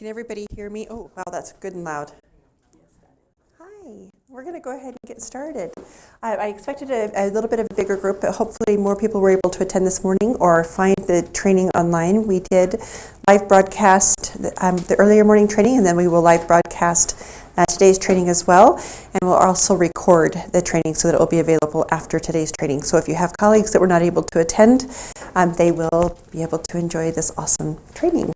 Can everybody hear me? Oh, wow, that's good and loud. Hi, we're going to go ahead and get started. I expected a little bit of a bigger group, but hopefully more people were able to attend this morning or find the training online. We did live broadcast the earlier morning training, and then we will live broadcast today's training as well. And we'll also record the training so that it will be available after today's training. So if you have colleagues that were not able to attend, they will be able to enjoy this awesome training.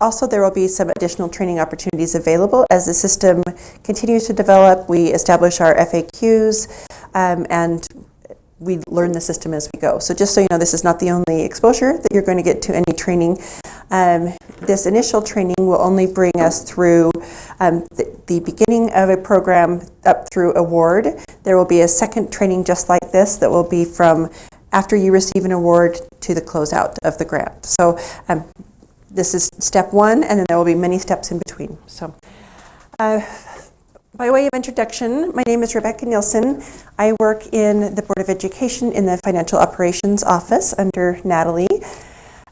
Also, there will be some additional training opportunities available as the system continues to develop. We establish our FAQs and we learn the system as we go. So just so you know, this is not the only exposure that you're going to get to any training. This initial training will only bring us through the beginning of a program up through award. There will be a second training just like this that will be from after you receive an award to the closeout of the grant. So this is step one, and then there will be many steps in between. So, by way of introduction, my name is Rebecca Nielsen. I work in the Board of Education in the Financial Operations Office under Natalie.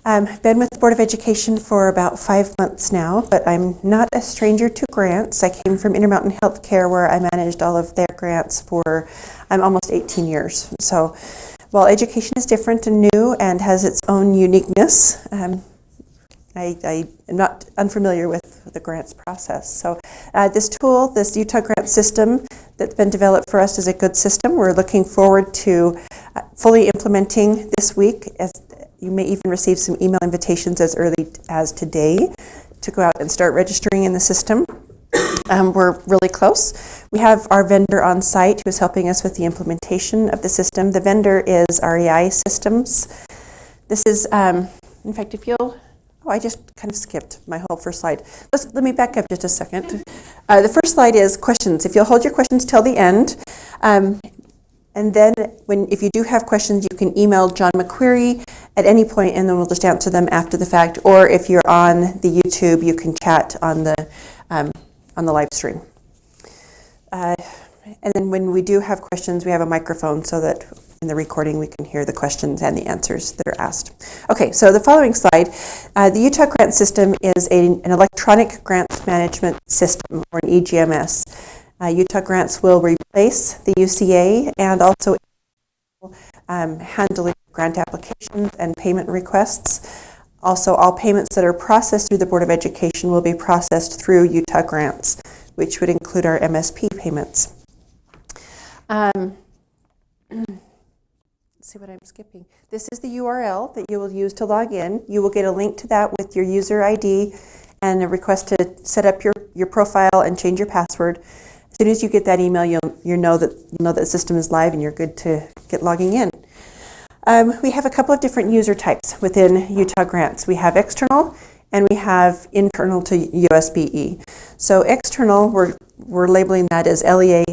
I've been with the Board of Education for about 5 months now, but I'm not a stranger to grants. I came from Intermountain Healthcare, where I managed all of their grants for almost 18 years. So, while education is different and new and has its own uniqueness, I am not unfamiliar with the grants process. So this tool, this Utah grant system that's been developed for us is a good system. We're looking forward to fully implementing this week. As you may even receive some email invitations as early as today to go out and start registering in the system. We're really close. We have our vendor on site who is helping us with the implementation of the system. The vendor is REI Systems. This is, in fact, if you'll I just kind of skipped my whole first slide. Let me back up just a second. The first slide is questions. If you'll hold your questions till the end, and then if you do have questions, you can email John McQuarrie at any point, and then we'll just answer them after the fact. Or if you're on the YouTube, you can chat on the live stream. And then when we do have questions, we have a microphone so that in the recording we can hear the questions and the answers that are asked. Okay, so the following slide, the Utah grant system is an electronic grants management system, or an EGMS. Utah grants will replace the UCA and also handling grant applications and payment requests. Also, all payments that are processed through the Board of Education will be processed through Utah grants, which would include our MSP payments. Let's see what I'm skipping. This is the URL that you will use to log in. You will get a link to that with your user ID and a request to set up your profile and change your password. As soon as you get that email, you'll know that the system is live and you're good to get logging in. We have a couple of different user types within Utah grants. We have external and we have internal to USBE. So external, we're labeling that as LEA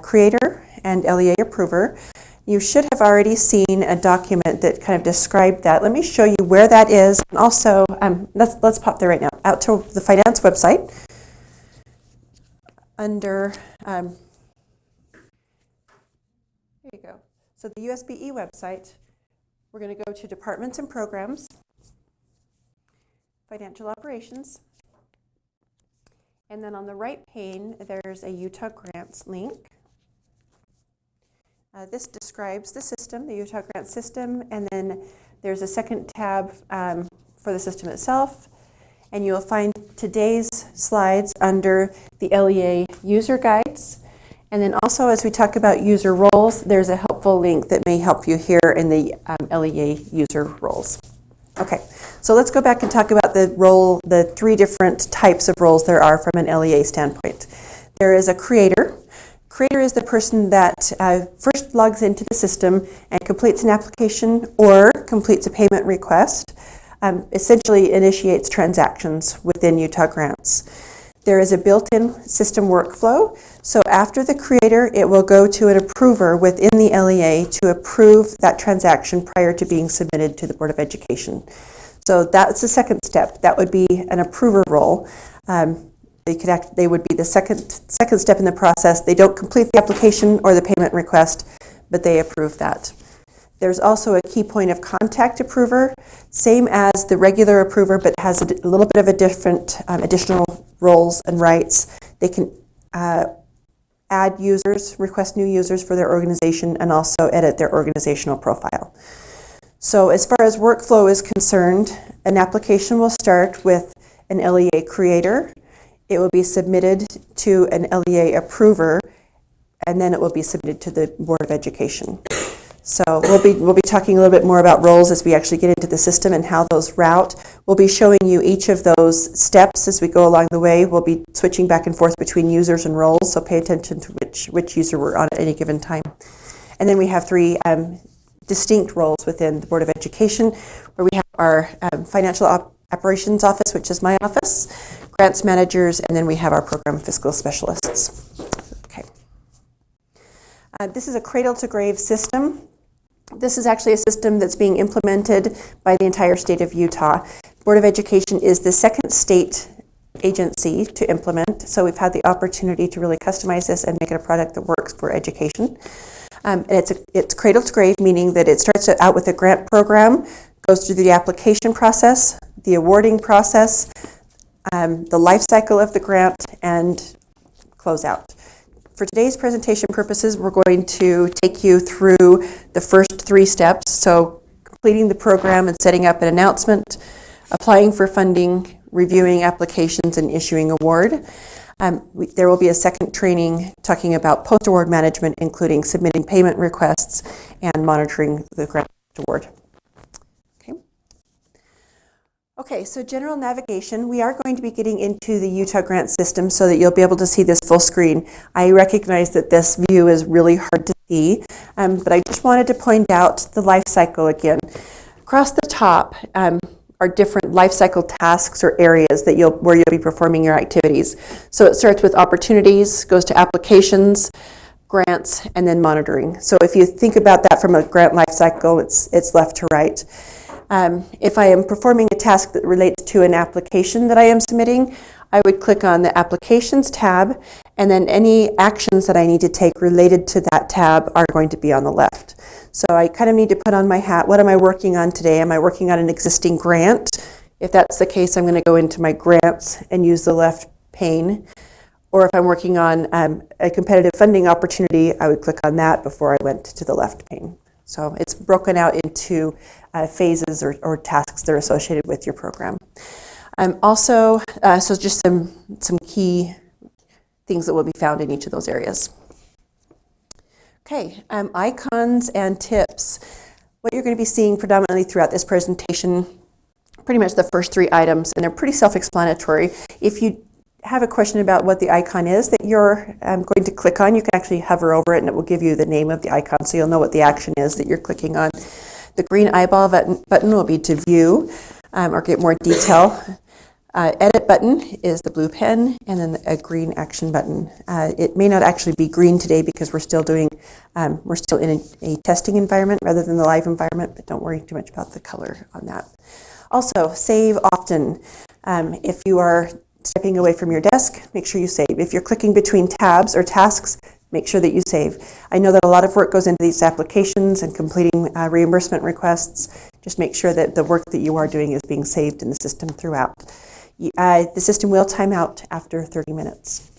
creator and LEA approver. You should have already seen a document that kind of described that. Let me show you where that is. And also, let's pop there right now, out to the finance website. Under, there you go. So the USBE website, we're going to go to Departments and Programs, Financial Operations, and then on the right pane, there's a Utah Grants link. This describes the system, the Utah Grant system, and then there's a second tab for the system itself, and you'll find today's slides under the LEA user guides. And then also, as we talk about user roles, there's a helpful link that may help you here in the LEA user roles. Okay, so let's go back and talk about the three different types of roles there are from an LEA standpoint. There is a creator. Creator is the person that first logs into the system and completes an application or completes a payment request, essentially initiates transactions within Utah grants. There is a built-in system workflow. So after the creator, it will go to an approver within the LEA to approve that transaction prior to being submitted to the Board of Education. So that's the second step. That would be an approver role. They would be the second step in the process. They don't complete the application or the payment request, but they approve that. There's also a key point of contact approver, same as the regular approver, but has a little bit of a different additional roles and rights. They can add users, request new users for their organization, and also edit their organizational profile. So as far as workflow is concerned, an application will start with an LEA creator. It will be submitted to an LEA approver, and then it will be submitted to the Board of Education. So we'll be talking a little bit more about roles as we actually get into the system and how those route. We'll be showing you each of those steps as we go along the way. We'll be switching back and forth between users and roles, so pay attention to which user we're on at any given time. And then we have three distinct roles within the Board of Education, where we have our financial operations office, which is my office, grants managers, and then we have our program fiscal specialists. Okay. This is a cradle-to-grave system. This is actually a system that's being implemented by the entire state of Utah. Board of Education is the second state agency to implement, so we've had the opportunity to really customize this and make it a product that works for education. And it's cradle to grave, meaning that it starts out with a grant program, goes through the application process, the awarding process, the life cycle of the grant, and close out. For today's presentation purposes, we're going to take you through the first three steps. So completing the program and setting up an announcement, applying for funding, reviewing applications, and issuing award. There will be a second training talking about post-award management, including submitting payment requests and monitoring the grant award. Okay, so general navigation, we are going to be getting into the Utah grant system so that you'll be able to see this full screen. I recognize that this view is really hard to see, but I just wanted to point out the life cycle again. Across the top are different life cycle tasks or areas that where you'll be performing your activities. So it starts with opportunities, goes to applications, grants, and then monitoring. So if you think about that from a grant life cycle, it's left to right. If I am performing a task that relates to an application that I am submitting, I would click on the Applications tab, and then any actions that I need to take related to that tab are going to be on the left. So I kind of need to put on my hat. What am I working on today? Am I working on an existing grant? If that's the case, I'm going to go into my grants and use the left pane. Or if I'm working on a competitive funding opportunity, I would click on that before I went to the left pane. So it's broken out into phases or tasks that are associated with your program. So just some key things that will be found in each of those areas. Okay, icons and tips. What you're going to be seeing predominantly throughout this presentation, pretty much the first three items, and they're pretty self-explanatory. If you have a question about what the icon is that you're going to click on, you can actually hover over it and it will give you the name of the icon so you'll know what the action is that you're clicking on. The green eyeball button will be to view or get more detail. Edit button is the blue pen, and then a green action button. It may not actually be green today because we're still in a testing environment rather than the live environment, but don't worry too much about the color on that. Also, save often. If you are stepping away from your desk, make sure you save. If you're clicking between tabs or tasks, make sure that you save. I know that a lot of work goes into these applications and completing reimbursement requests. Just make sure that the work that you are doing is being saved in the system throughout. The system will time out after 30 minutes.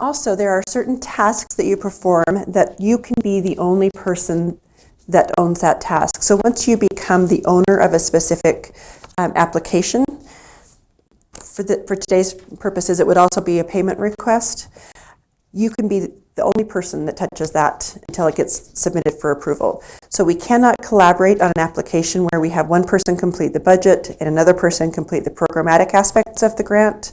Also, there are certain tasks that you perform that you can be the only person that owns that task. So once you become the owner of a specific application, for today's purposes, it would also be a payment request. You can be the only person that touches that until it gets submitted for approval. So we cannot collaborate on an application where we have one person complete the budget and another person complete the programmatic aspects of the grant.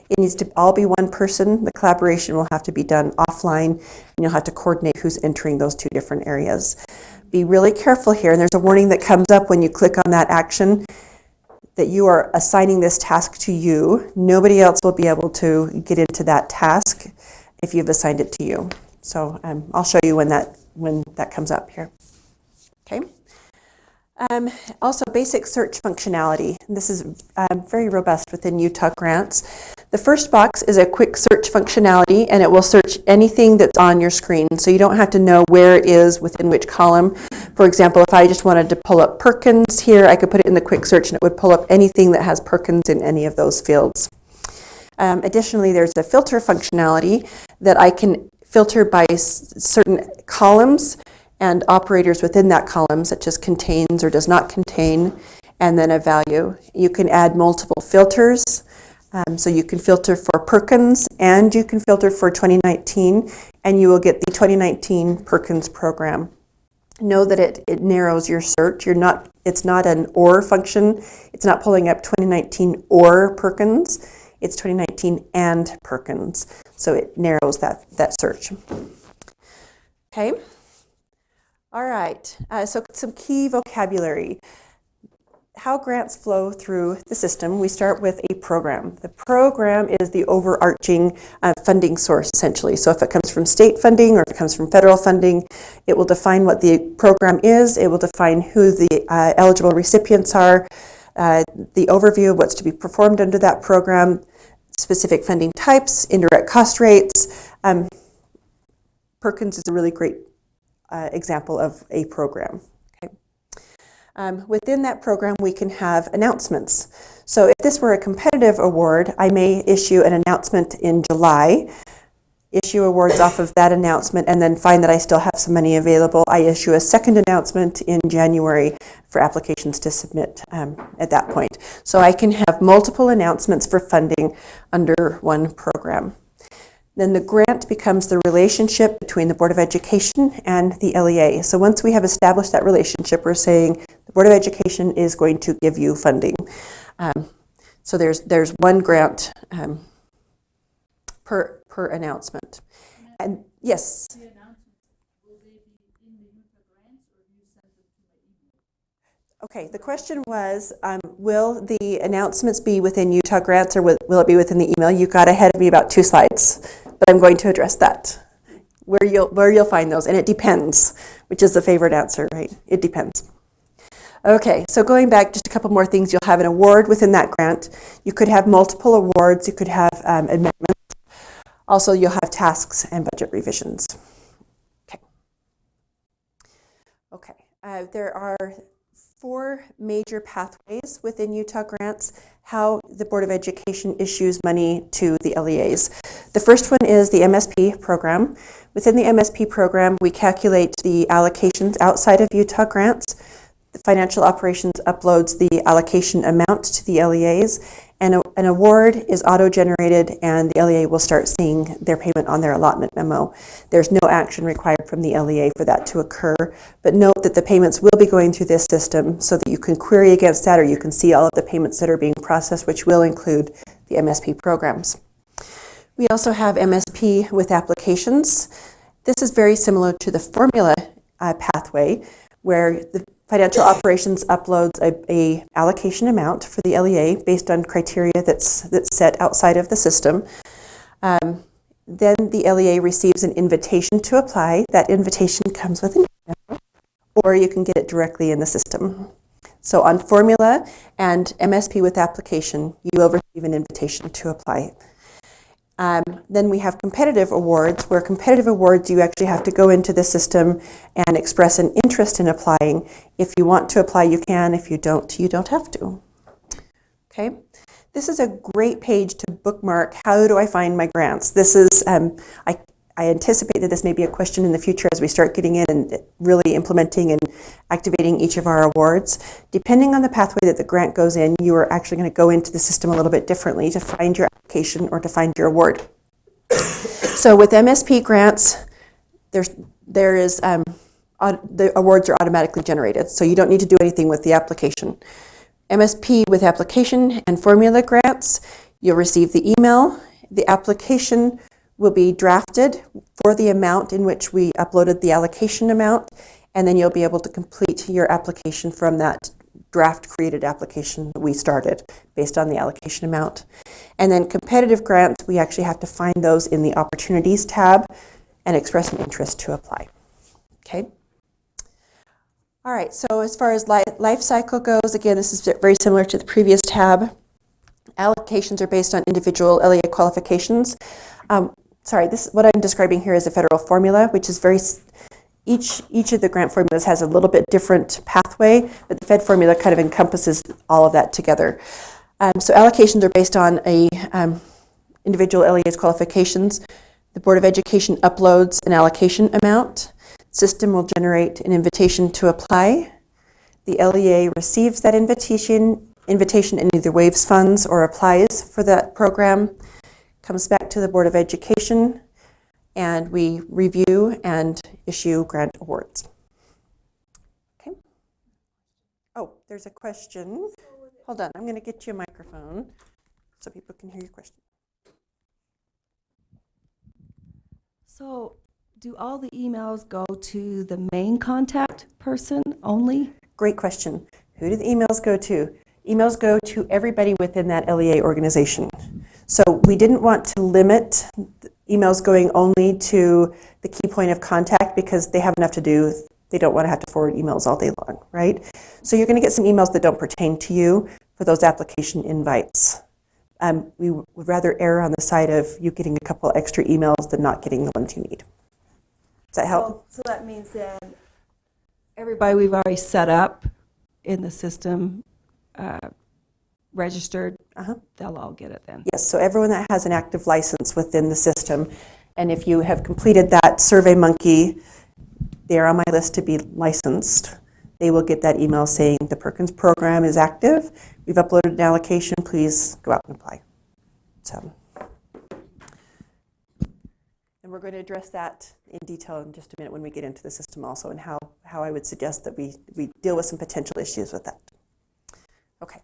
It needs to all be one person. The collaboration will have to be done offline, and you'll have to coordinate who's entering those two different areas. Be really careful here, and there's a warning that comes up when you click on that action that you are assigning this task to you. Nobody else will be able to get into that task if you've assigned it to you. So I'll show you when that comes up here. Okay. Also, basic search functionality. This is very robust within Utah grants. The first box is a quick search functionality, and it will search anything that's on your screen. So you don't have to know where it is within which column. For example, if I just wanted to pull up Perkins here, I could put it in the quick search and it would pull up anything that has Perkins in any of those fields. Additionally, there's a filter functionality that I can filter by certain columns and operators within that column, such as contains or does not contain, and then a value. You can add multiple filters. So you can filter for Perkins and you can filter for 2019, and you will get the 2019 Perkins program. Know that it narrows your search. It's not an or function. It's not pulling up 2019 or Perkins. It's 2019 and Perkins. So it narrows that search. Okay. All right. So some key vocabulary. How grants flow through the system. We start with a program. The program is the overarching funding source, essentially. So if it comes from state funding or if it comes from federal funding, it will define what the program is. It will define who the eligible recipients are, the overview of what's to be performed under that program, specific funding types, indirect cost rates. Perkins is a really great example of a program. Within that program, we can have announcements. So if this were a competitive award, I may issue an announcement in July, issue awards off of that announcement, and then find that I still have some money available. I issue a second announcement in January for applications to submit at that point. So I can have multiple announcements for funding under one program. Then the grant becomes the relationship between the Board of Education and the LEA. So once we have established that relationship, we're saying the Board of Education is going to give you funding. So there's one grant per announcement. And yes? The announcements, will they be in the Utah grants or do you send them to my email? Okay, the question was, will the announcements be within Utah grants or will it be within the email? You got ahead of me about 2 slides, but I'm going to address that. Where you'll find those, and it depends, which is the favorite answer, right? It depends. Okay, so going back, just a couple more things. You'll have an award within that grant. You could have multiple awards. You could have amendments. Also, you'll have tasks and budget revisions. Okay. There are 4 major pathways within Utah grants, how the Board of Education issues money to the LEAs. The first one is the MSP program. Within the MSP program, we calculate the allocations outside of Utah grants. The financial operations uploads the allocation amount to the LEAs, and an award is auto-generated, and the LEA will start seeing their payment on their allotment memo. There's no action required from the LEA for that to occur, but note that the payments will be going through this system so that you can query against that, or you can see all of the payments that are being processed, which will include the MSP programs. We also have MSP with applications. This is very similar to the formula pathway, where the financial operations uploads a allocation amount for the LEA based on criteria that's set outside of the system. Then the LEA receives an invitation to apply. That invitation comes with an email, or you can get it directly in the system. So on formula and MSP with application, you will receive an invitation to apply. Then we have competitive awards, where competitive awards you actually have to go into the system and express an interest in applying. If you want to apply, you can. If you don't, you don't have to. Okay. This is a great page to bookmark. How do I find my grants? This is, I anticipate that this may be a question in the future as we start getting in and really implementing and activating each of our awards. Depending on the pathway that the grant goes in, you are actually going to go into the system a little bit differently to find your application or to find your award. So with MSP grants, the awards are automatically generated, so you don't need to do anything with the application. MSP with application and formula grants, you'll receive the email. The application will be drafted for the amount in which we uploaded the allocation amount, and then you'll be able to complete your application from that draft created application that we started based on the allocation amount. And then competitive grants, we actually have to find those in the opportunities tab and express an interest to apply. Okay. All right, so as far as life cycle goes, again, this is very similar to the previous tab. Allocations are based on individual LEA qualifications. Sorry, what I'm describing here is a federal formula, which is each of the grant formulas has a little bit different pathway, but the Fed formula kind of encompasses all of that together. So allocations are based on a individual LEA's qualifications. The Board of Education uploads an allocation amount. System will generate an invitation to apply. The LEA receives that invitation and either waives funds or applies for that program, comes back to the Board of Education, and we review and issue grant awards. Okay. Oh, there's a question. Hold on, I'm going to get you a microphone so people can hear your question. So, do all the emails go to the main contact person only? Great question. Who do the emails go to? Emails go to everybody within that LEA organization. So we didn't want to limit emails going only to the key point of contact because they have enough to do. They don't want to have to forward emails all day long, right? So you're going to get some emails that don't pertain to you for those application invites. We would rather err on the side of you getting a couple extra emails than not getting the ones you need. Does that help? So that means then everybody we've already set up in the system, registered, they'll all get it then? Yes, so everyone that has an active license within the system, and if you have completed that SurveyMonkey, they're on my list to be licensed, they will get that email saying the Perkins program is active, we've uploaded an allocation, please go out and apply. So, and we're going to address that in detail in just a minute when we get into the system also, and how I would suggest that we deal with some potential issues with that. Okay.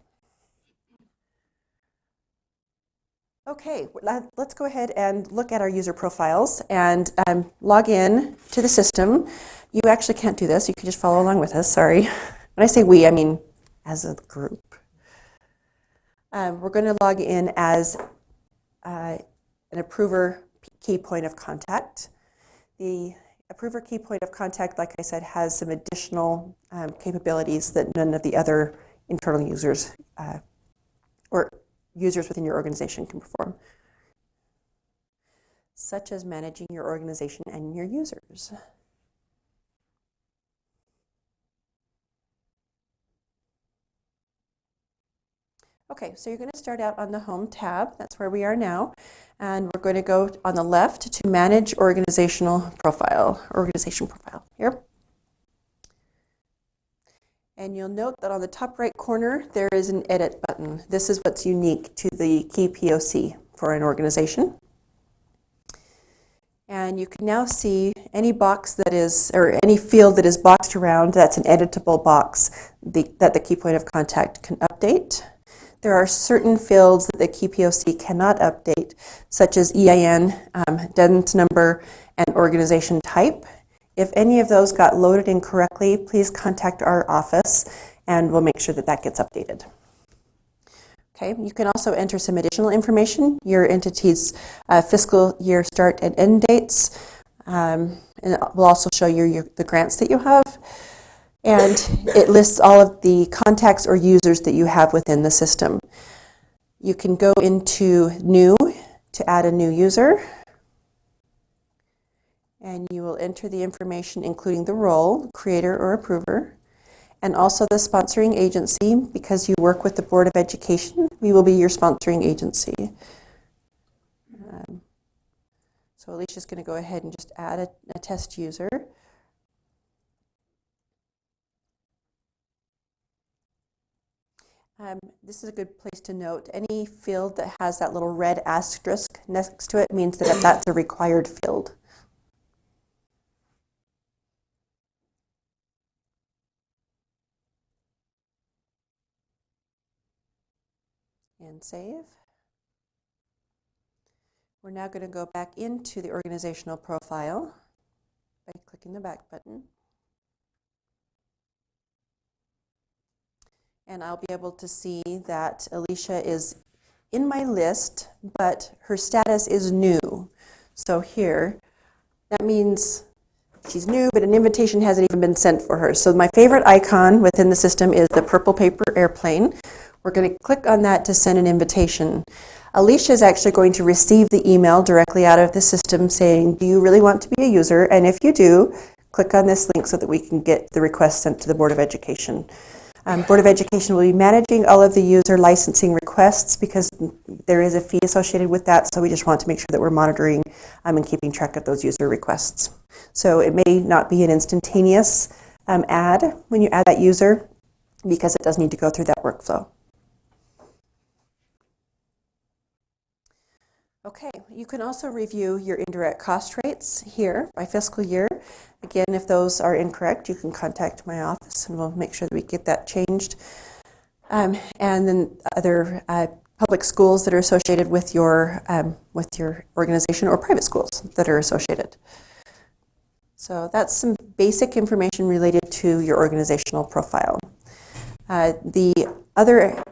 Okay, let's go ahead and look at our user profiles and log in to the system. You actually can't do this. You can just follow along with us, sorry. When I say we, I mean as a group. We're going to log in as an approver key point of contact. The approver key point of contact, like I said, has some additional capabilities that none of the other internal users or users within your organization can perform, such as managing your organization and your users. Okay, so you're going to start out on the Home tab. That's where we are now. And we're going to go on the left to Manage Organization Profile here. And you'll note that on the top right corner, there is an Edit button. This is what's unique to the key POC for an organization. And you can now see any box that is, or any field that is boxed around, that's an editable box that the key point of contact can update. There are certain fields that the key POC cannot update, such as EIN, DUNS number, and organization type. If any of those got loaded incorrectly, please contact our office and we'll make sure that that gets updated. Okay, you can also enter some additional information, your entity's fiscal year start and end dates, and it will also show you the grants that you have, and it lists all of the contacts or users that you have within the system. You can go into New to add a new user, and you will enter the information including the role, creator or approver, and also the sponsoring agency. Because you work with the Board of Education, we will be your sponsoring agency. So Alicia's going to go ahead and just add a test user. This is a good place to note. Any field that has that little red asterisk next to it means that that's a required field. And save. We're now going to go back into the organizational profile by clicking the back button. And I'll be able to see that Alicia is in my list, but her status is new. So here, that means she's new, but an invitation hasn't even been sent for her. So my favorite icon within the system is the purple paper airplane. We're going to click on that to send an invitation. Alicia is actually going to receive the email directly out of the system saying, do you really want to be a user? And if you do, click on this link so that we can get the request sent to the Board of Education. Board of Education will be managing all of the user licensing requests because there is a fee associated with that, so we just want to make sure that we're monitoring and keeping track of those user requests. So it may not be an instantaneous add when you add that user because it does need to go through that workflow. Okay, you can also review your indirect cost rates here by fiscal year. Again, if those are incorrect, you can contact my office and we'll make sure that we get that changed. And then other public schools that are associated with your organization or private schools that are associated. So that's some basic information related to your organizational profile. The other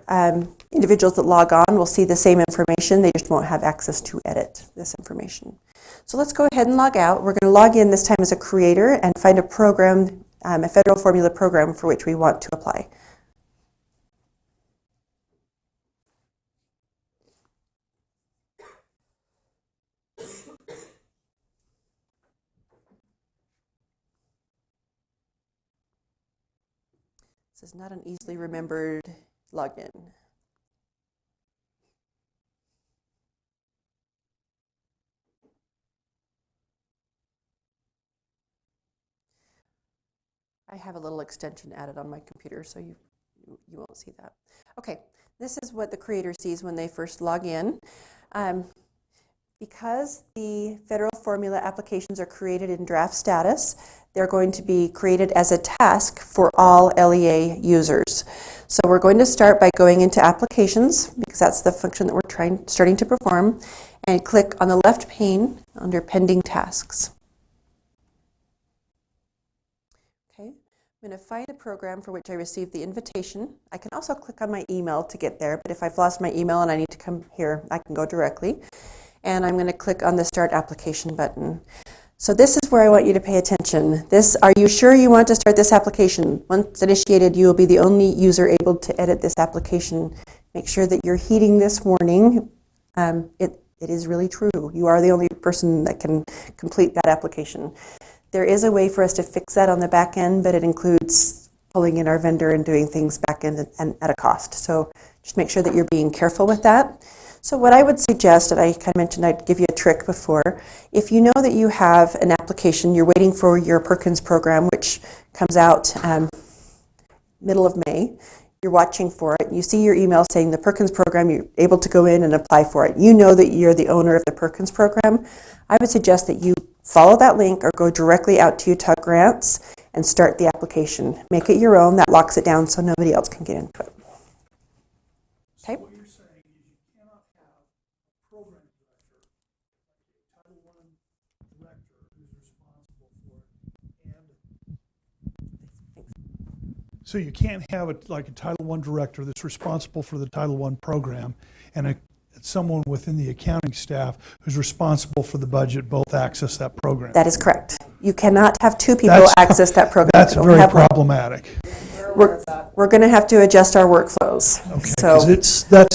individuals that log on will see the same information, they just won't have access to edit this information. So let's go ahead and log out. We're going to log in this time as a creator and find a program, a federal formula program for which we want to apply. This is not an easily remembered login. I have a little extension added on my computer, so you won't see that. Okay, this is what the creator sees when they first log in. Because the federal formula applications are created in draft status, they're going to be created as a task for all LEA users. So we're going to start by going into applications, because that's the function that we're starting to perform, and click on the left pane under pending tasks. Okay, I'm going to find a program for which I received the invitation. I can also click on my email to get there, but if I've lost my email and I need to come here, I can go directly. And I'm going to click on the Start Application button. So this is where I want you to pay attention. Are you sure you want to start this application? Once initiated, you will be the only user able to edit this application. Make sure that you're heeding this warning. It is really true. You are the only person that can complete that application. There is a way for us to fix that on the back end, but it includes pulling in our vendor and doing things back end and at a cost. So just make sure that you're being careful with that. So what I would suggest, and I kind of mentioned I'd give you a trick before, if you know that you have an application, you're waiting for your Perkins program, which comes out middle of May, you're watching for it, you see your email saying the Perkins program, you're able to go in and apply for it. You know that you're the owner of the Perkins program. I would suggest that you follow that link or go directly out to Utah Grants and start the application. Make it your own. That locks it down so nobody else can get into it. Okay? So you can't have a Title I director that's responsible for the Title I program and someone within the accounting staff who's responsible for the budget both access that program. That is correct. You cannot have two people access that program. That's very problematic. We're going to have to adjust our workflows. Okay, so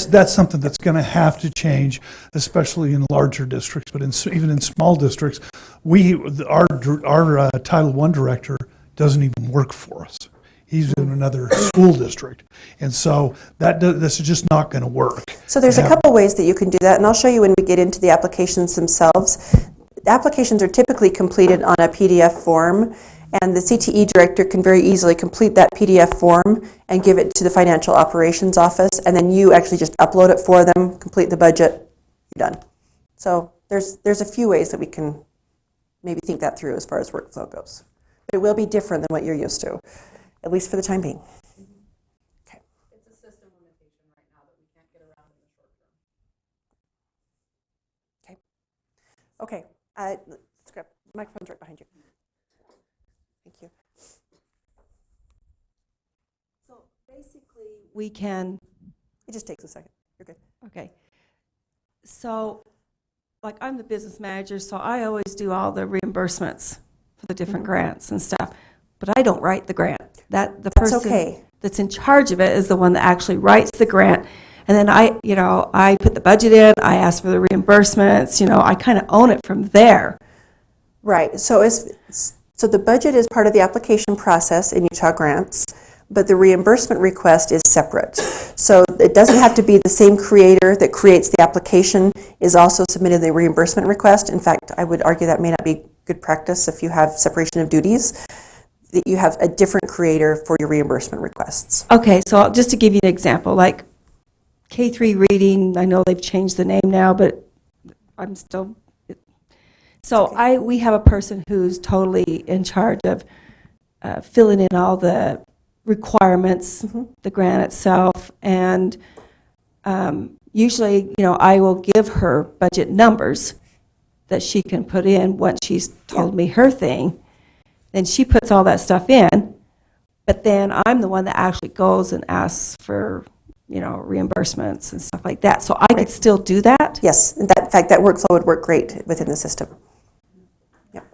that's something that's going to have to change, especially in larger districts, but even in small districts, our Title I director doesn't even work for us. He's in another school district. And so this is just not going to work. So there's a couple ways that you can do that, and I'll show you when we get into the applications themselves. The applications are typically completed on a PDF form, and the CTE director can very easily complete that PDF form and give it to the financial operations office, and then you actually just upload it for them, complete the budget, you're done. So there's a few ways that we can maybe think that through as far as workflow goes. But it will be different than what you're used to, at least for the time being. Okay. It's a system limitation right now that we can't get around in the short term. Okay. Okay. The microphone's right behind you. Thank you. So basically, we can. It just takes a second. You're good. Okay. So, like, I'm the business manager, so I always do all the reimbursements for the different grants and stuff, but I don't write the grant. That the That's person okay. that's in charge of it is the one that actually writes the grant. And then I put the budget in, I ask for the reimbursements, I kind of own it from there. Right. So the budget is part of the application process in Utah grants, but the reimbursement request is separate. So it doesn't have to be the same creator that creates the application is also submitting the reimbursement request. In fact, I would argue that may not be good practice if you have separation of duties, that you have a different creator for your reimbursement requests. Okay, so just to give you an example, like K3 reading, I know they've changed the name now, but I'm still, so we have a person who's totally in charge of filling in all the requirements, the grant itself, and usually, I will give her budget numbers that she can put in once she's told me her thing. Then she puts all that stuff in, but then I'm the one that actually goes and asks for, reimbursements and stuff like that. So I could still do that? Yes. In fact, that workflow would work great within the system. Yep.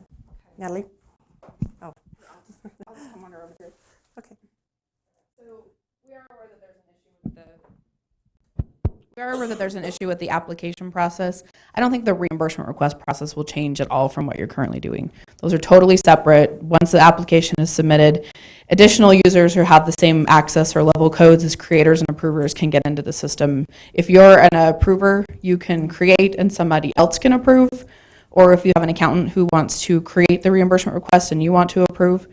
Natalie? Oh. I'll just come on over here. Okay. So we are aware that there's an issue with the application process. I don't think the reimbursement request process will change at all from what you're currently doing. Those are totally separate. Once the application is submitted, additional users who have the same access or level codes as creators and approvers can get into the system. If you're an approver, you can create and somebody else can approve, or if you have an accountant who wants to create the reimbursement request and you want to approve,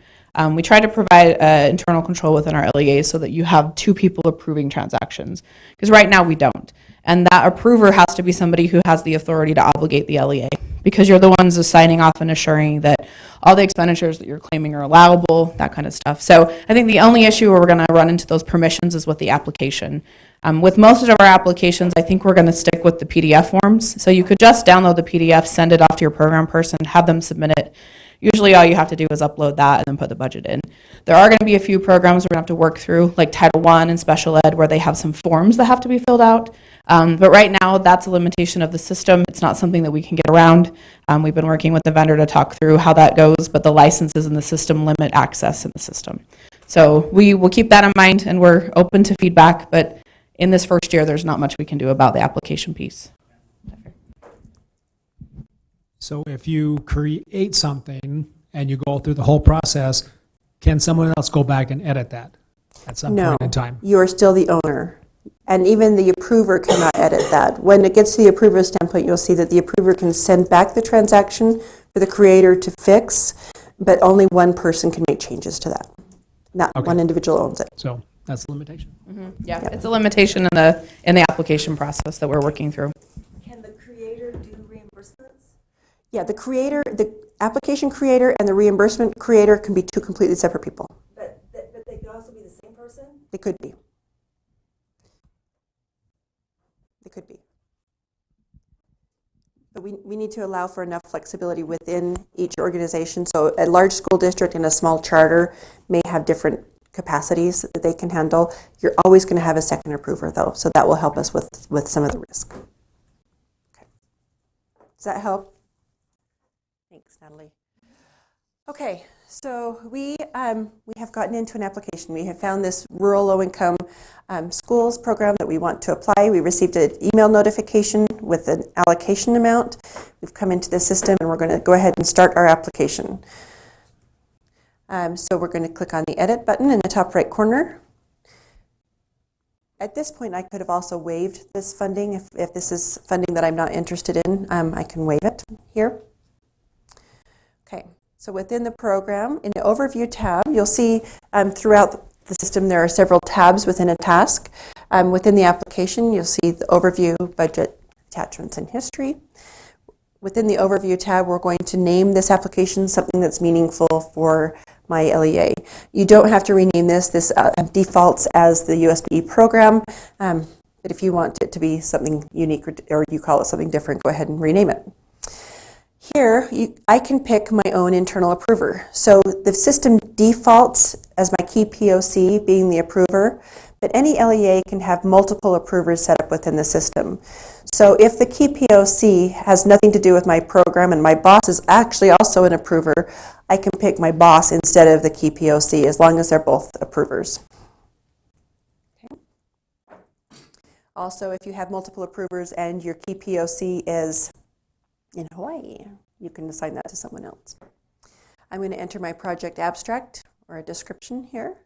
we try to provide internal control within our LEAs so that you have two people approving transactions, because right now we don't. And that approver has to be somebody who has the authority to obligate the LEA, because you're the ones who's signing off and assuring that all the expenditures that you're claiming are allowable, that kind of stuff. So I think the only issue where we're going to run into those permissions is with the application. With most of our applications, I think we're going to stick with the PDF forms. So you could just download the PDF, send it off to your program person, have them submit it. Usually all you have to do is upload that and then put the budget in. There are going to be a few programs we're going to have to work through, like Title I and Special Ed, where they have some forms that have to be filled out. But right now, that's a limitation of the system. It's not something that we can get around. We've been working with the vendor to talk through how that goes, but the licenses in the system limit access in the system. So we will keep that in mind, and we're open to feedback, but in this first year, there's not much we can do about the application piece. So if you create something and you go through the whole process, can someone else go back and edit that at some point in time? You are still the owner. And even the approver cannot edit that. When it gets to the approver standpoint, you'll see that the approver can send back the transaction for the creator to fix, but only one person can make changes to that. Not one individual owns it. So that's a limitation. Yeah, it's a limitation in the application process that we're working through. Can the creator do reimbursements? Yeah, the application creator and the reimbursement creator can be two completely separate people. But they could also be the same person? They could be. They could be. But we need to allow for enough flexibility within each organization. So a large school district and a small charter may have different capacities that they can handle. You're always going to have a second approver, though, so that will help us with some of the risk. Okay. Does that help? Thanks, Natalie. Okay, so we have gotten into an application. We have found this rural low-income schools program that we want to apply. We received an email notification with an allocation amount. We've come into the system and we're going to go ahead and start our application. So we're going to click on the edit button in the top right corner. At this point, I could have also waived this funding. If this is funding that I'm not interested in, I can waive it here. Okay. So within the program, in the Overview tab, you'll see throughout the system there are several tabs within a task. Within the application, you'll see the Overview, Budget, Attachments, and History. Within the Overview tab, we're going to name this application something that's meaningful for my LEA. You don't have to rename this. This defaults as the USB program. But if you want it to be something unique or you call it something different, go ahead and rename it. Here, I can pick my own internal approver. So the system defaults as my key POC being the approver, but any LEA can have multiple approvers set up within the system. So if the key POC has nothing to do with my program and my boss is actually also an approver, I can pick my boss instead of the key POC as long as they're both approvers. Okay. Also, if you have multiple approvers and your key POC is in Hawaii, you can assign that to someone else. I'm going to enter my project abstract or a description here.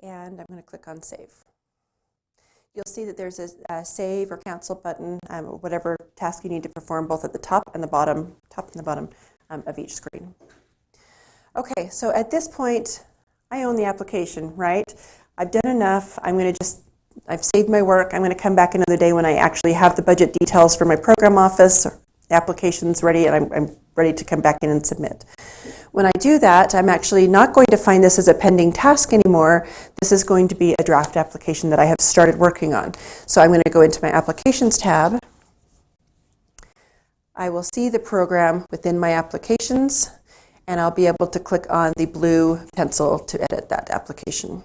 And I'm going to click on Save. You'll see that there's a Save or Cancel button, whatever task you need to perform, both at the top and the bottom, of each screen. Okay, so at this point, I own the application, right? I've done enough. I've saved my work. I'm going to come back another day when I actually have the budget details for my program office. The application's ready, and I'm ready to come back in and submit. When I do that, I'm actually not going to find this as a pending task anymore. This is going to be a draft application that I have started working on. So I'm going to go into my Applications tab. I will see the program within my applications, and I'll be able to click on the blue pencil to edit that application.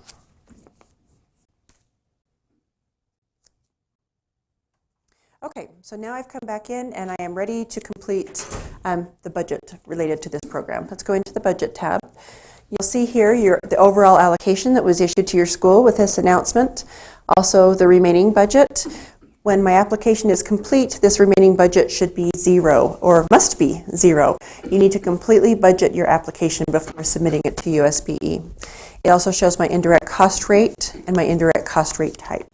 Okay, so now I've come back in and I am ready to complete the budget related to this program. Let's go into the Budget tab. You'll see here the overall allocation that was issued to your school with this announcement, also the remaining budget. When my application is complete, this remaining budget should be 0, or must be 0. You need to completely budget your application before submitting it to USBE. It also shows my indirect cost rate and my indirect cost rate type.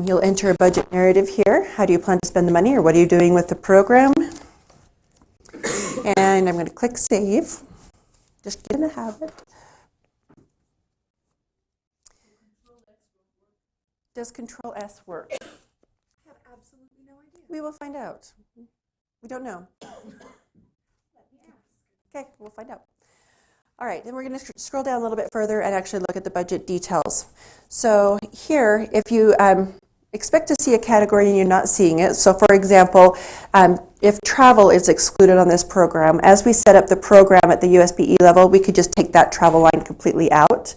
You'll enter a budget narrative here. How do you plan to spend the money, or what are you doing with the program? And I'm going to click Save. Just get in the habit. Does Control S work? I have absolutely no idea. We will find out. We don't know. Okay, we'll find out. All right, then we're going to scroll down a little bit further and actually look at the budget details. So here, if you expect to see a category and you're not seeing it, so for example, if travel is excluded on this program, as we set up the program at the USBE level, we could just take that travel line completely out.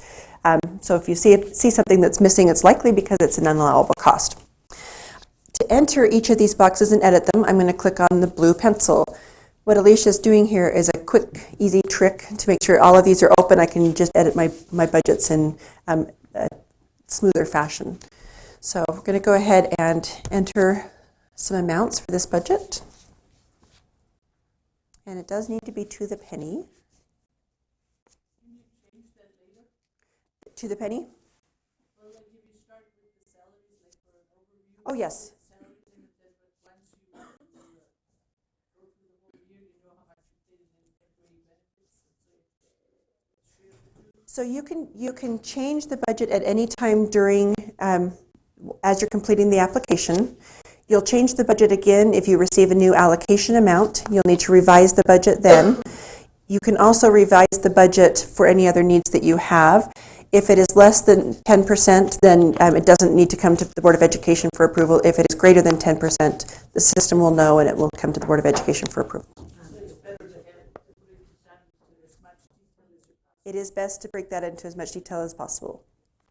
So if you see something that's missing, it's likely because it's an unallowable cost. To enter each of these boxes and edit them, I'm going to click on the blue pencil. What Alicia's doing here is a quick, easy trick to make sure all of these are open. I can just edit my budgets in a smoother fashion. So we're going to go ahead and enter some amounts for this budget. And it does need to be to the penny. To the penny? Oh, yes. So you can change the budget at any time during, as you're completing the application. You'll change the budget again if you receive a new allocation amount. You'll need to revise the budget then. You can also revise the budget for any other needs that you have. If it is less than 10%, then it doesn't need to come to the Board of Education for approval. If it is greater than 10%, the system will know and it will come to the Board of Education for approval. It is best to break that into as much detail as possible.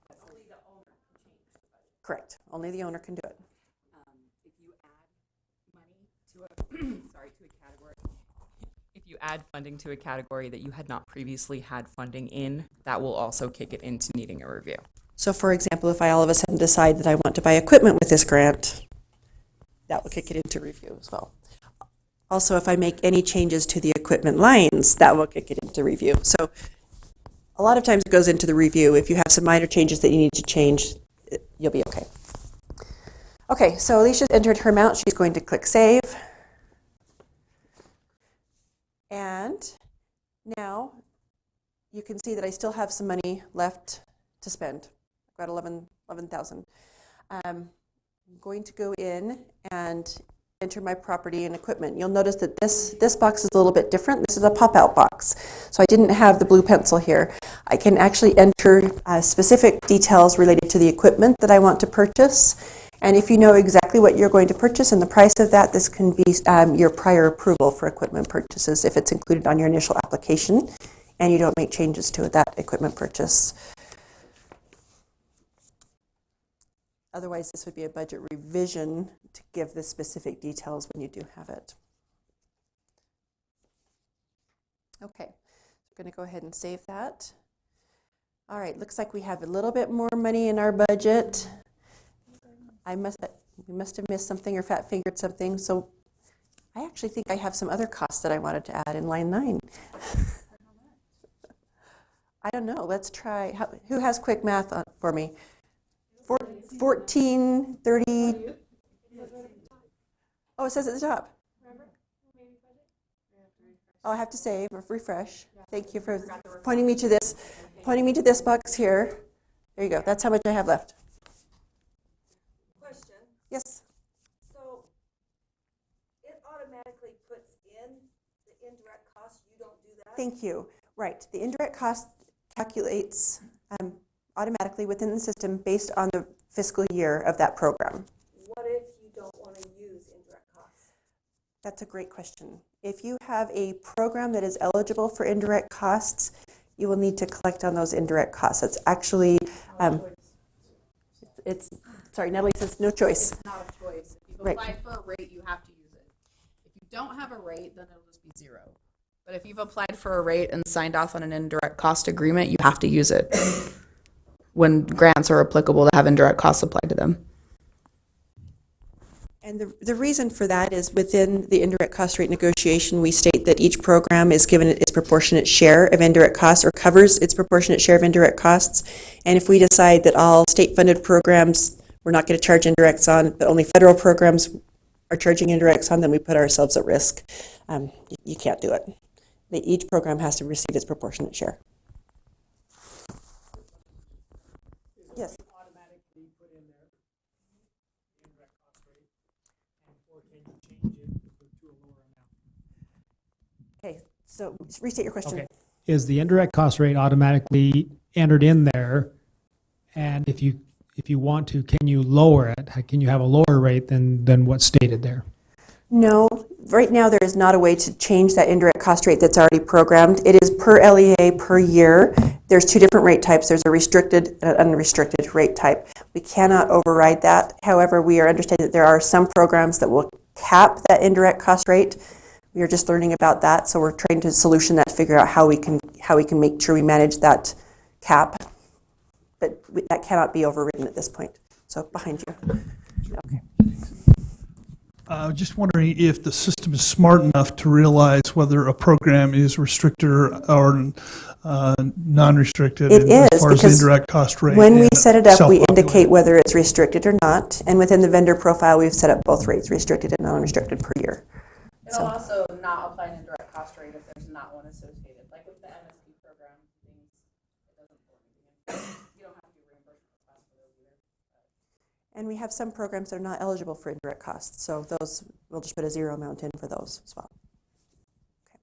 Only the owner can change the budget. Correct. Only the owner can do it. If you add money to a category, if you add funding to a category that you had not previously had funding in, that will also kick it into needing a review. So for example, if I all of a sudden decide that I want to buy equipment with this grant, that will kick it into review as well. Also, if I make any changes to the equipment lines, that will kick it into review. So a lot of times it goes into the review. If you have some minor changes that you need to change, you'll be okay. Okay, so Alicia's entered her amount. She's going to click Save. And now you can see that I still have some money left to spend. I've got 11,000. I'm going to go in and enter my property and equipment. You'll notice that this box is a little bit different. This is a pop-out box. So I didn't have the blue pencil here. I can actually enter specific details related to the equipment that I want to purchase. And if you know exactly what you're going to purchase and the price of that, this can be your prior approval for equipment purchases if it's included on your initial application. and you don't make changes to that equipment purchase. Otherwise, this would be a budget revision to give the specific details when you do have it. Okay, I'm going to go ahead and save that. All right, looks like we have a little bit more money in our budget. We must have missed something or fat fingered something. So I actually think I have some other costs that I wanted to add in line 9. I don't know. Let's try. Who has quick math for me? 14, 30. Oh, it says at the top. Oh, I have to save or refresh. Thank you for pointing me to this box here. There you go. That's how much I have left. Question. Yes. So it automatically puts in the indirect costs. You don't do that? Thank you. Right. The indirect cost calculates automatically within the system based on the fiscal year of that program. What if you don't want to use indirect costs? That's a great question. If you have a program that is eligible for indirect costs, you will need to collect on those indirect costs. It's actually, Natalie says no choice. It's not a choice. If you've Right. applied for a rate, you have to use it. If you don't have a rate, then it'll just be 0. But if you've applied for a rate and signed off on an indirect cost agreement, you have to use it when grants are applicable to have indirect costs applied to them. And the reason for that is within the indirect cost rate negotiation, we state that each program is given its proportionate share of indirect costs or covers its proportionate share of indirect costs. And if we decide that all state-funded programs we're not going to charge indirects on, but only federal programs are charging indirects on, then we put ourselves at risk. You can't do it. Each program has to receive its proportionate share. Yes. Automatically put in there indirect cost rate, and or can you change it to a lower amount? Okay, so restate your question. Okay. Is the indirect cost rate automatically entered in there? And if you want to, can you lower it? Can you have a lower rate than what's stated there? No, right now there is not a way to change that indirect cost rate that's already programmed. It is per LEA per year. There's 2 different rate types. There's a restricted and unrestricted rate type. We cannot override that. However, we are understanding that there are some programs that will cap that indirect cost rate. We are just learning about that, so we're trying to solution that, figure out how we can make sure we manage that cap. But that cannot be overridden at this point. So behind you. Okay. Just wondering if the system is smart enough to realize whether a program is restricted or non-restricted It as is, far as the because indirect cost rate. when we and set it up, we self-populated. indicate whether it's restricted or not. And within the vendor profile, we've set up both rates, restricted and non-restricted per year. It'll also not apply an indirect cost rate if there's not one associated. Like with the MSP program, things, it doesn't pull anything in. You don't have to do reimbursement requests for those either. And we have some programs that are not eligible for indirect costs, so those, we'll just put a 0 amount in for those as well. Okay.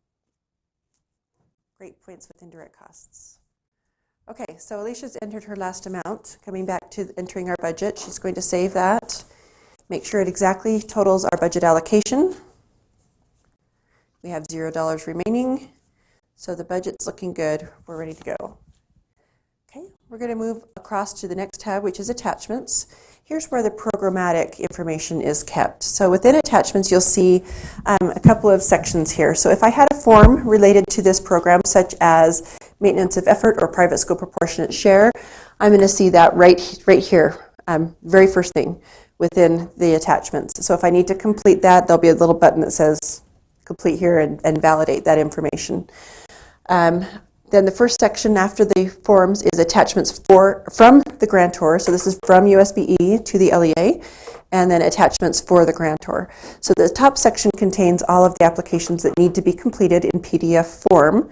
Great points with indirect costs. Okay, so Alicia's entered her last amount. Coming back to entering our budget, she's going to save that. Make sure it exactly totals our budget allocation. We have $0 remaining, so the budget's looking good. We're ready to go. Okay, we're going to move across to the next tab, which is attachments. Here's where the programmatic information is kept. So within attachments, you'll see a couple of sections here. So if I had a form related to this program, such as maintenance of effort or private school proportionate share, I'm going to see that right here, very first thing within the attachments. So if I need to complete that, there'll be a little button that says complete here and validate that information. Then the first section after the forms is attachments from the grantor. So this is from USBE to the LEA, and then attachments for the grantor. So the top section contains all of the applications that need to be completed in PDF form,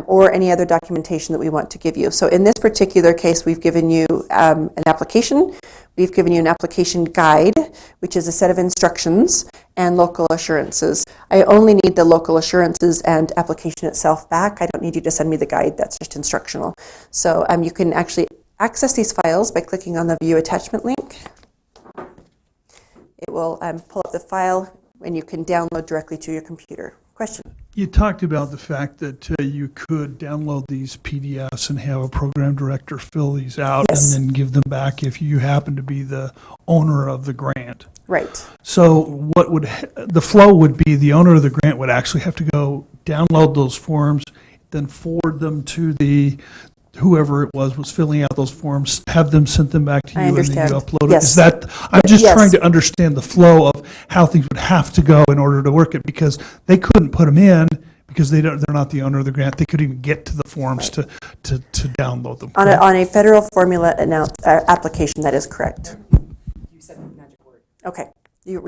or any other documentation that we want to give you. So in this particular case, we've given you an application. We've given you an application guide, which is a set of instructions, and local assurances. I only need the local assurances and application itself back. I don't need you to send me the guide. That's just instructional. So you can actually access these files by clicking on the View Attachment link. It will pull up the file, and you can download directly to your computer. Question. You talked about the fact that you could download these PDFs and have a program director fill these out Yes. and then give them back if you happen to be the owner of the grant. Right. So what would, the flow would be the owner of the grant would actually have to go download those forms, then forward them to the, whoever it was filling out those forms, have them sent them back to I you and then understand. you upload it. Yes. Is that, I'm just Yes. trying to understand the flow of how things would have to go in order to work it, because they couldn't put them in because they're not the owner of the grant. They couldn't even get to the forms to download them. On a federal formula application, that is correct. You said the magic word. Okay. All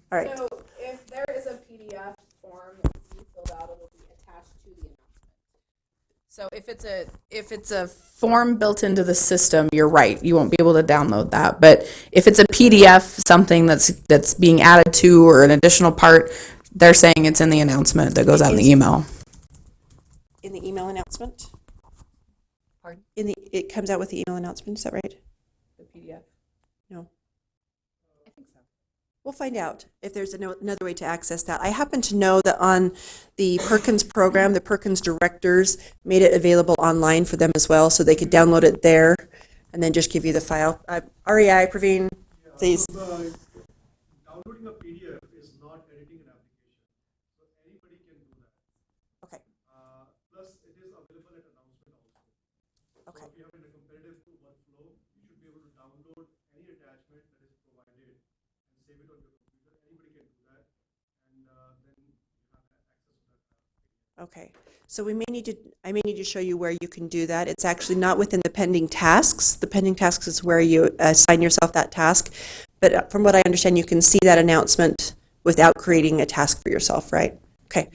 right. So if there is a PDF form that needs to be filled out, it will be attached to the announcement. So if it's a form built into the system, you're right, you won't be able to download that. But if it's a PDF, something that's being added to or an additional part, they're saying it's in the announcement that goes out in the email. In the email announcement? Pardon? It comes out with the email announcement, is that right? The PDF. No. I think so. We'll find out if there's another way to access that. I happen to know that on the Perkins program, the Perkins directors made it available online for them as well, so they could download it there and then just give you the file. REI, Praveen, please. Downloading a PDF is not editing an application, so anybody can do that. Okay. Plus, it is available at announcement also. Okay. So if you have in a competitive workflow, you should be able to download any attachment that is provided and save it on your computer. Anybody can do that, and then you have access to that. Okay. So I may need to show you where you can do that. It's actually not within the pending tasks. The pending tasks is where you assign yourself that task. But from what I understand, you can see that announcement without creating a task for yourself, right? Okay.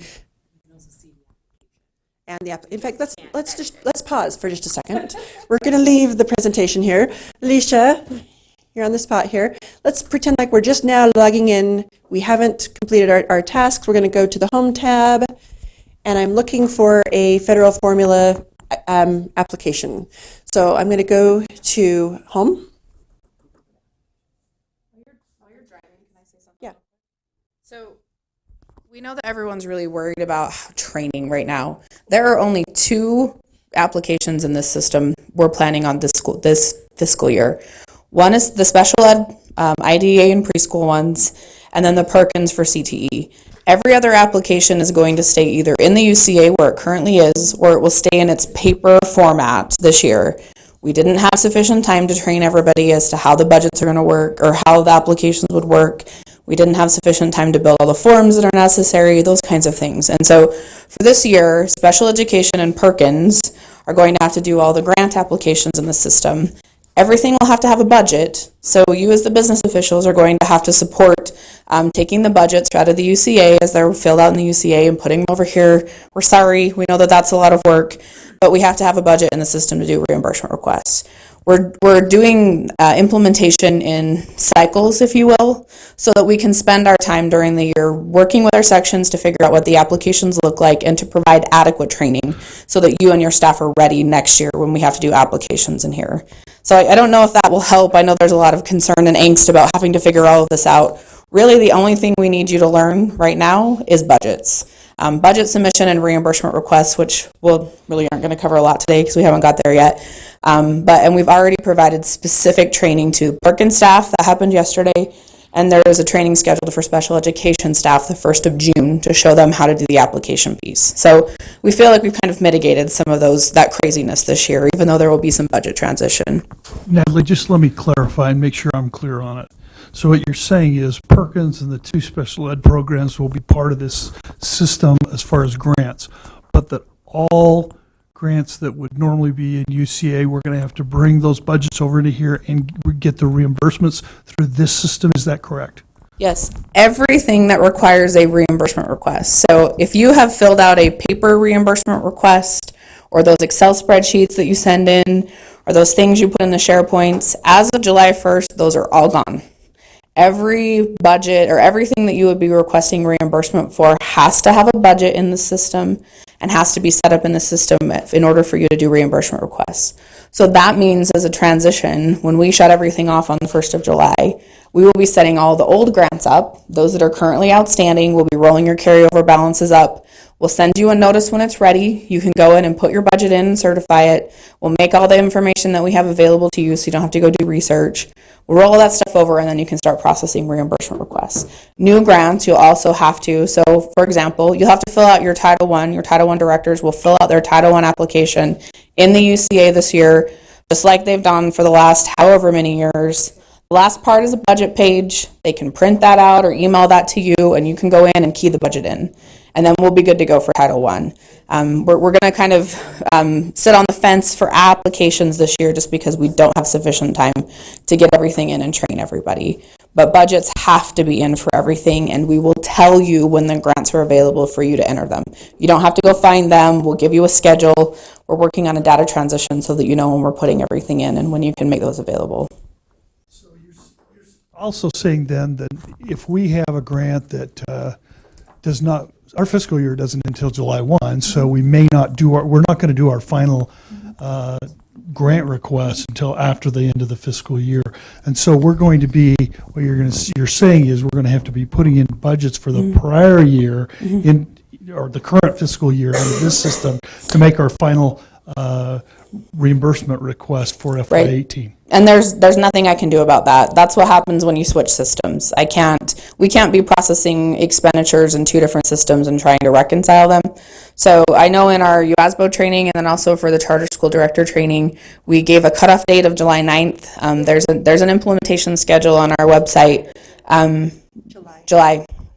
And in fact, let's pause for just a second. We're going to leave the presentation here. Alicia, you're on the spot here. Let's pretend like we're just now logging in. We haven't completed our tasks. We're going to go to the Home tab, and I'm looking for a federal formula application. So I'm going to go to Home. While you're driving, can I say something? Yeah. So we know that everyone's really worried about training right now. There are only 2 applications in this system we're planning on this fiscal year. One is the special ed IDEA and preschool ones, and then the Perkins for CTE. Every other application is going to stay either in the UCA where it currently is, or it will stay in its paper format this year. We didn't have sufficient time to train everybody as to how the budgets are going to work or how the applications would work. We didn't have sufficient time to build all the forms that are necessary, those kinds of things. And so for this year, special education and Perkins are going to have to do all the grant applications in the system. Everything will have to have a budget, so you as the business officials are going to have to support taking the budgets out of the UCA as they're filled out in the UCA and putting them over here. We're sorry, we know that that's a lot of work, but we have to have a budget in the system to do reimbursement requests. We're doing implementation in cycles, if you will, so that we can spend our time during the year working with our sections to figure out what the applications look like and to provide adequate training so that you and your staff are ready next year when we have to do applications in here. So I don't know if that will help. I know there's a lot of concern and angst about having to figure all of this out. Really, the only thing we need you to learn right now is budgets. Budget submission and reimbursement requests, which really aren't going to cover a lot today because we haven't got there yet. And we've already provided specific training to Perkins staff. That happened yesterday. And there is a training scheduled for special education staff the 1st of June to show them how to do the application piece. So we feel like we've kind of mitigated some of that craziness this year, even though there will be some budget transition. Natalie, just let me clarify and make sure I'm clear on it. So what you're saying is Perkins and the 2 special ed programs will be part of this system as far as grants, but that all grants that would normally be in UCA, we're going to have to bring those budgets over into here and get the reimbursements through this system. Is that correct? Yes, everything that requires a reimbursement request. So if you have filled out a paper reimbursement request or those Excel spreadsheets that you send in or those things you put in the SharePoints, as of July 1st, those are all gone. Every budget or everything that you would be requesting reimbursement for has to have a budget in the system and has to be set up in the system in order for you to do reimbursement requests. So that means as a transition, when we shut everything off on the 1st of July, we will be setting all the old grants up. Those that are currently outstanding, we'll be rolling your carryover balances up. We'll send you a notice when it's ready. You can go in and put your budget in and certify it. We'll make all the information that we have available to you so you don't have to go do research. We'll roll all that stuff over and then you can start processing reimbursement requests. New grants, you'll also have to, so for example, you'll have to fill out your Title I. Your Title I directors will fill out their Title I application in the UCA this year, just like they've done for the last however many years. The last part is a budget page. They can print that out or email that to you and you can go in and key the budget in. And then we'll be good to go for Title I. We're going to kind of sit on the fence for applications this year just because we don't have sufficient time to get everything in and train everybody. But budgets have to be in for everything, and we will tell you when the grants are available for you to enter them. You don't have to go find them. We'll give you a schedule. We're working on a data transition so that you know when we're putting everything in and when you can make those available. So you're also saying then that if we have a grant that does not, our fiscal year doesn't until July 1, so we may not do we're not going to do our final grant request until after the end of the fiscal year. And so we're going to be, what you're saying is we're going to have to be putting in budgets for the prior year in, or the current fiscal year into this system to make our final reimbursement request for FY18. And there's nothing I can do about that. That's what happens when you switch systems. We can't be processing expenditures in two different systems and trying to reconcile them. So I know in our UASBO training and then also for the charter school director training, we gave a cutoff date of July 9th. There's an implementation schedule on our website.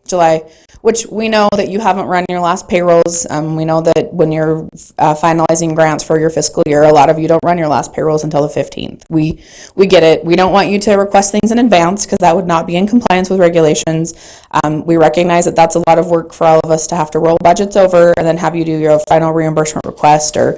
July, which we know that you haven't run your last payrolls. We know that when you're finalizing grants for your fiscal year, a lot of you don't run your last payrolls until the 15th. We get it. We don't want you to request things in advance because that would not be in compliance with regulations. We recognize that that's a lot of work for all of us to have to roll budgets over and then have you do your final reimbursement request or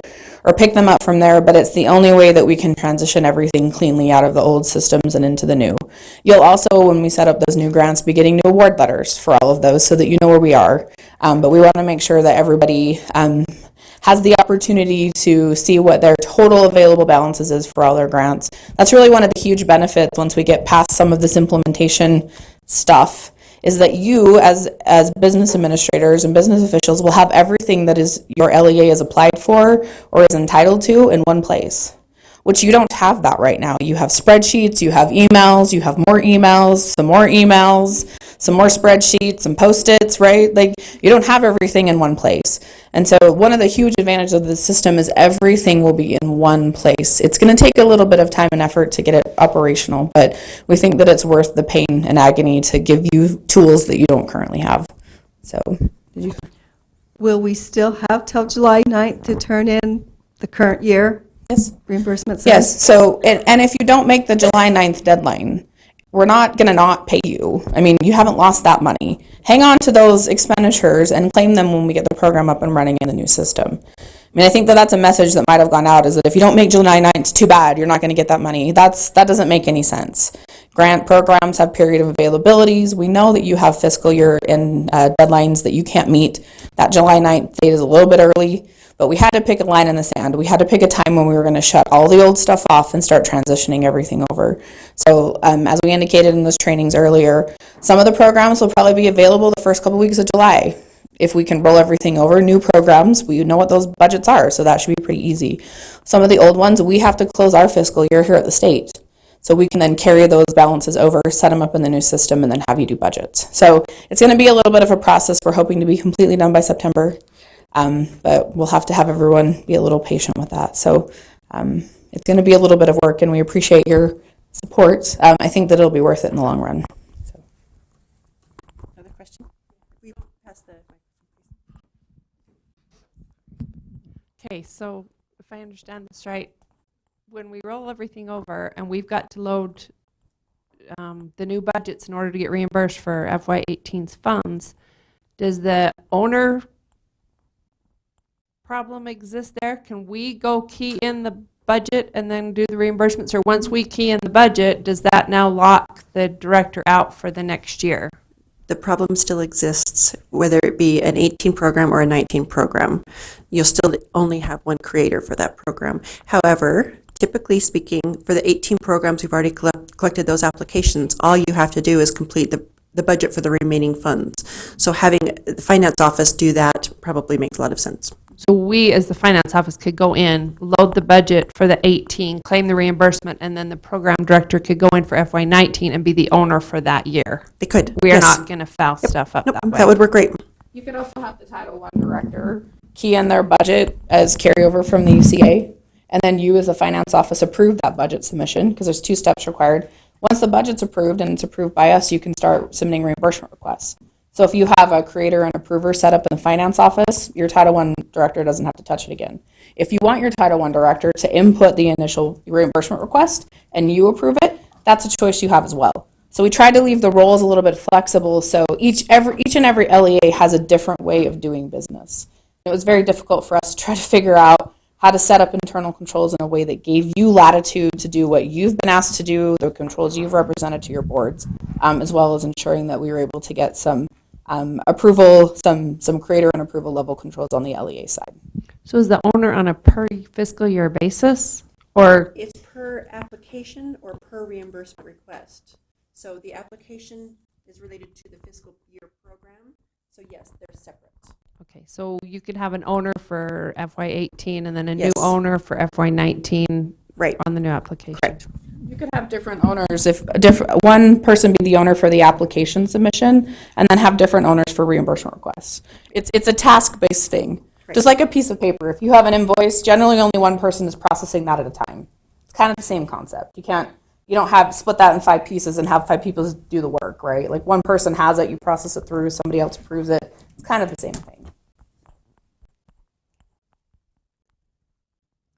pick them up from there, but it's the only way that we can transition everything cleanly out of the old systems and into the new. You'll also, when we set up those new grants, be getting new award letters for all of those so that you know where we are. But we want to make sure that everybody has the opportunity to see what their total available balances is for all their grants. That's really one of the huge benefits once we get past some of this implementation stuff, is that you as business administrators and business officials will have everything that is your LEA is applied for or is entitled to in one place, which you don't have that right now. You have spreadsheets, you have emails, you have more emails, some more spreadsheets, some Post-its, right? Like you don't have everything in one place. And so one of the huge advantages of the system is everything will be in one place. It's going to take a little bit of time and effort to get it operational, but we think that it's worth the pain and agony to give you tools that you don't currently have. So, Will we still have till July 9th to turn in the current year? Yes. Reimbursement? Yes. So, and if you don't make the July 9th deadline, we're not going to not pay you. I mean, you haven't lost that money. Hang on to those expenditures and claim them when we get the program up and running in the new system. I mean, I think that that's a message that might have gone out, is that if you don't make July 9th, too bad, you're not going to get that money. That doesn't make any sense. Grant programs have period of availabilities. We know that you have fiscal year and deadlines that you can't meet. That July 9th date is a little bit early, but we had to pick a line in the sand. We had to pick a time when we were going to shut all the old stuff off and start transitioning everything over. So as we indicated in those trainings earlier, some of the programs will probably be available the first couple weeks of July. If we can roll everything over, new programs, we know what those budgets are, so that should be pretty easy. Some of the old ones, we have to close our fiscal year here at the state. So we can then carry those balances over, set them up in the new system, and then have you do budgets. So it's going to be a little bit of a process. We're hoping to be completely done by September. But we'll have to have everyone be a little patient with that. So it's going to be a little bit of work, and we appreciate your support. I think that it'll be worth it in the long run. So. Another question? We pass the Okay, so if I understand this right, when we roll everything over and we've got to load the new budgets in order to get reimbursed for FY18's funds, does the owner problem exist there? Can we go key in the budget and then do the reimbursements? Or once we key in the budget, does that now lock the director out for the next year? The problem still exists, whether it be an 18 program or a 19 program. You'll still only have one creator for that program. However, typically speaking, for the 18 programs, we've already collected those applications. All you have to do is complete the budget for the remaining funds. So having the finance office do that probably makes a lot of sense. So we, as the finance office, could go in, load the budget for the 18, claim the reimbursement, and then the program director could go in for FY19 and be the owner for that year. They could. We are yes. not going to foul stuff up Nope, that way. that would work great. You could also have the Title I director key in their budget as carryover from the UCA, and then you as the finance office approve that budget submission, because there's 2 steps required. Once the budget's approved and it's approved by us, you can start submitting reimbursement requests. So if you have a creator and approver set up in the finance office, your Title I director doesn't have to touch it again. If you want your Title I director to input the initial reimbursement request and you approve it, that's a choice you have as well. So we tried to leave the roles a little bit flexible, so each and every LEA has a different way of doing business. It was very difficult for us to try to figure out how to set up internal controls in a way that gave you latitude to do what you've been asked to do, the controls you've represented to your boards, as well as ensuring that we were able to get some approval, some creator and approval level controls on the LEA side. So is the owner on a per fiscal year basis? Or It's per application or per reimbursement request. So the application is related to the fiscal year program. So yes, they're separate. okay, so you could have an owner for FY18 and then a Yes. new owner for FY19 Right. on the new application. Correct. You could have different owners, if one person be the owner for the application submission, and then have different owners for reimbursement requests. It's a task-based thing. Just like a piece of paper. If you have an invoice, generally only one person is processing that at a time. It's kind of the same concept. You don't have split that in 5 pieces and have 5 people do the work, right? Like one person has it, you process it through, somebody else approves it. It's kind of the same thing.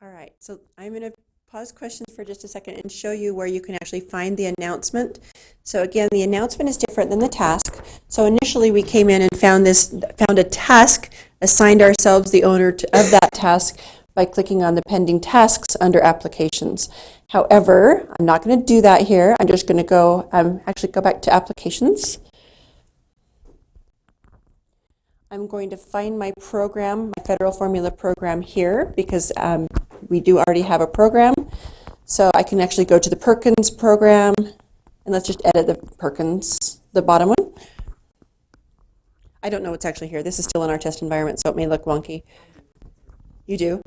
All right, so I'm going to pause questions for just a second and show you where you can actually find the announcement. So again, the announcement is different than the task. So initially we came in and found a task, assigned ourselves the owner of that task by clicking on the pending tasks under applications. However, I'm not going to do that here. I'm just going to go back to applications. I'm going to find my program, my federal formula program here, because we do already have a program. So I can actually go to the Perkins program, and let's just edit the Perkins, the bottom one. I don't know what's actually here. This is still in our test environment, so it may look wonky. You do.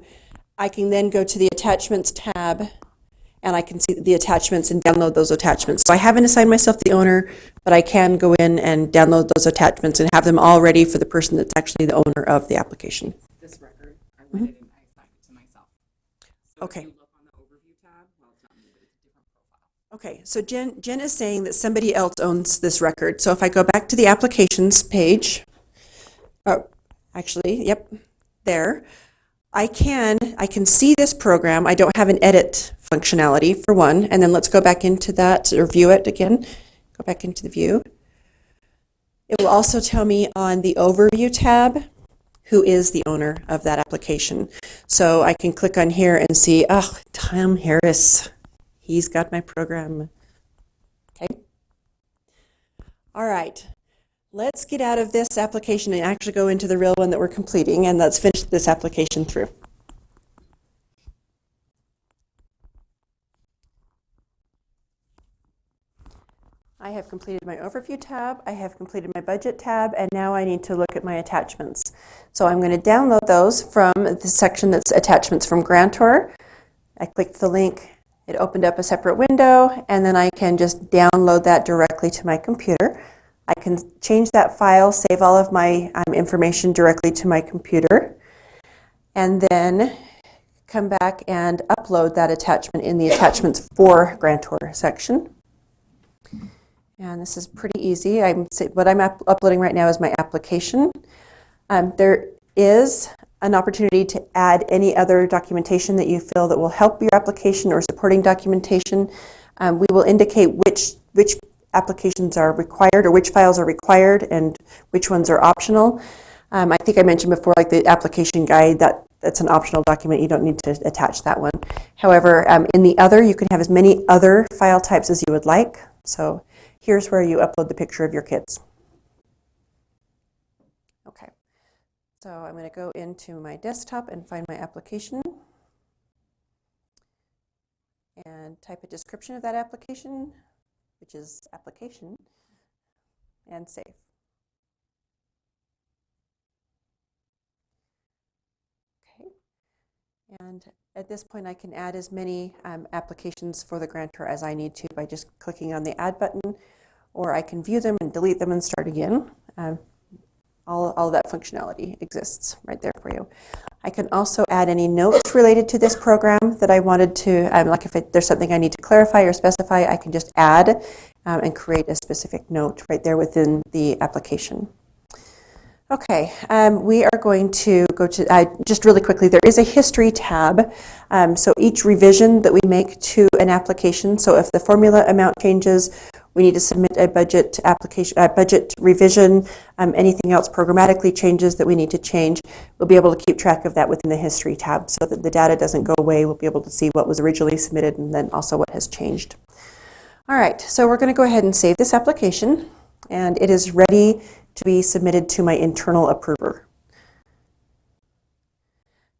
I can then go to the attachments tab, and I can see the attachments and download those attachments. So I haven't assigned myself the owner, but I can go in and download those attachments and have them all ready for the person that's actually the owner of the application. This record, I went in and I assigned it to myself. So Okay. if you look on the overview tab, well, it's not me, but it's a different profile. Okay, so Jen is saying that somebody else owns this record. So if I go back to the applications page, yep, there, I can see this program. I don't have an edit functionality for one, and then let's go back into that or view it again. Go back into the view. It will also tell me on the overview tab who is the owner of that application. So I can click on here and see, Tom Harris, he's got my program. Okay. All right. Let's get out of this application and actually go into the real one that we're completing, and let's finish this application through. I have completed my overview tab, I have completed my budget tab, and now I need to look at my attachments. So I'm going to download those from the section that's attachments from Grantor. I clicked the link, it opened up a separate window, and then I can just download that directly to my computer. I can change that file, save all of my information directly to my computer, and then come back and upload that attachment in the attachments for Grantor section. And this is pretty easy. What I'm uploading right now is my application. There is an opportunity to add any other documentation that you feel that will help your application or supporting documentation. We will indicate which applications are required or which files are required and which ones are optional. I think I mentioned before, like the application guide, that's an optional document. You don't need to attach that one. However, in the other, you can have as many other file types as you would like. So here's where you upload the picture of your kids. Okay, so I'm going to go into my desktop and find my application and type a description of that application, which is application, and save. Okay, and at this point I can add as many applications for the grantor as I need to by just clicking on the add button, or I can view them and delete them and start again. All of that functionality exists right there for you. I can also add any notes related to this program that I wanted to, like if there's something I need to clarify or specify, I can just add and create a specific note right there within the application. Okay, we are going to go to, just really quickly, there is a history tab. So each revision that we make to an application, so if the formula amount changes, we need to submit a budget application, budget revision, anything else programmatically changes that we need to change, we'll be able to keep track of that within the history tab so that the data doesn't go away. We'll be able to see what was originally submitted and then also what has changed. All right, so we're going to go ahead and save this application, and it is ready to be submitted to my internal approver.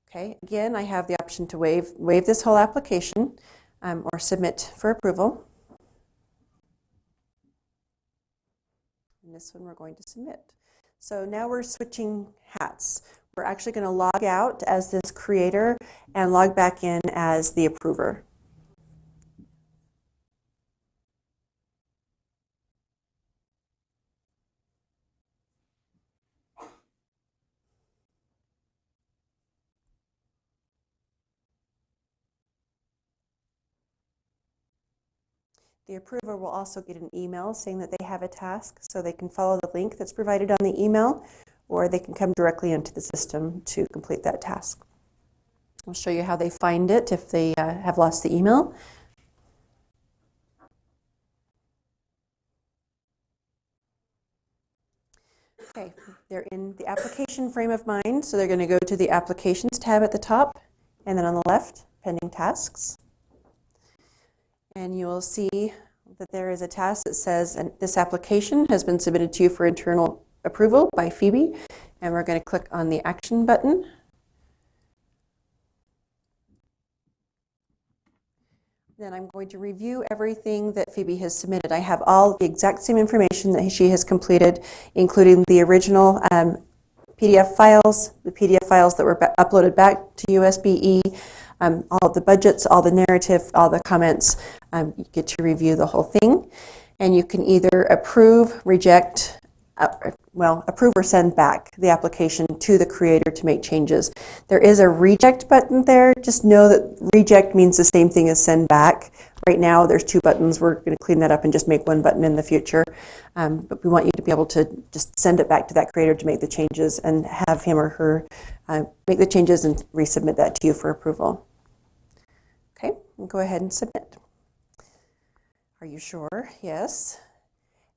Okay, again, I have the option to waive this whole application or submit for approval. And this one we're going to submit. So now we're switching hats. We're actually going to log out as this creator and log back in as the approver. The approver will also get an email saying that they have a task, so they can follow the link that's provided on the email, or they can come directly into the system to complete that task. I'll show you how they find it if they have lost the email. Okay, they're in the application frame of mind, so they're going to go to the Applications tab at the top, and then on the left, Pending Tasks. And you will see that there is a task that says, this application has been submitted to you for internal approval by Phoebe. And we're going to click on the action button. Then I'm going to review everything that Phoebe has submitted. I have all the exact same information that she has completed, including the original PDF files, the PDF files that were uploaded back to USB-E, all of the budgets, all the narrative, all the comments. You get to review the whole thing. And you can either approve, reject, approve or send back the application to the creator to make changes. There is a reject button there. Just know that reject means the same thing as send back. Right now there's two buttons. We're going to clean that up and just make one button in the future. But we want you to be able to just send it back to that creator to make the changes and have him or her make the changes and resubmit that to you for approval. Okay, we'll go ahead and submit. Are you sure? Yes.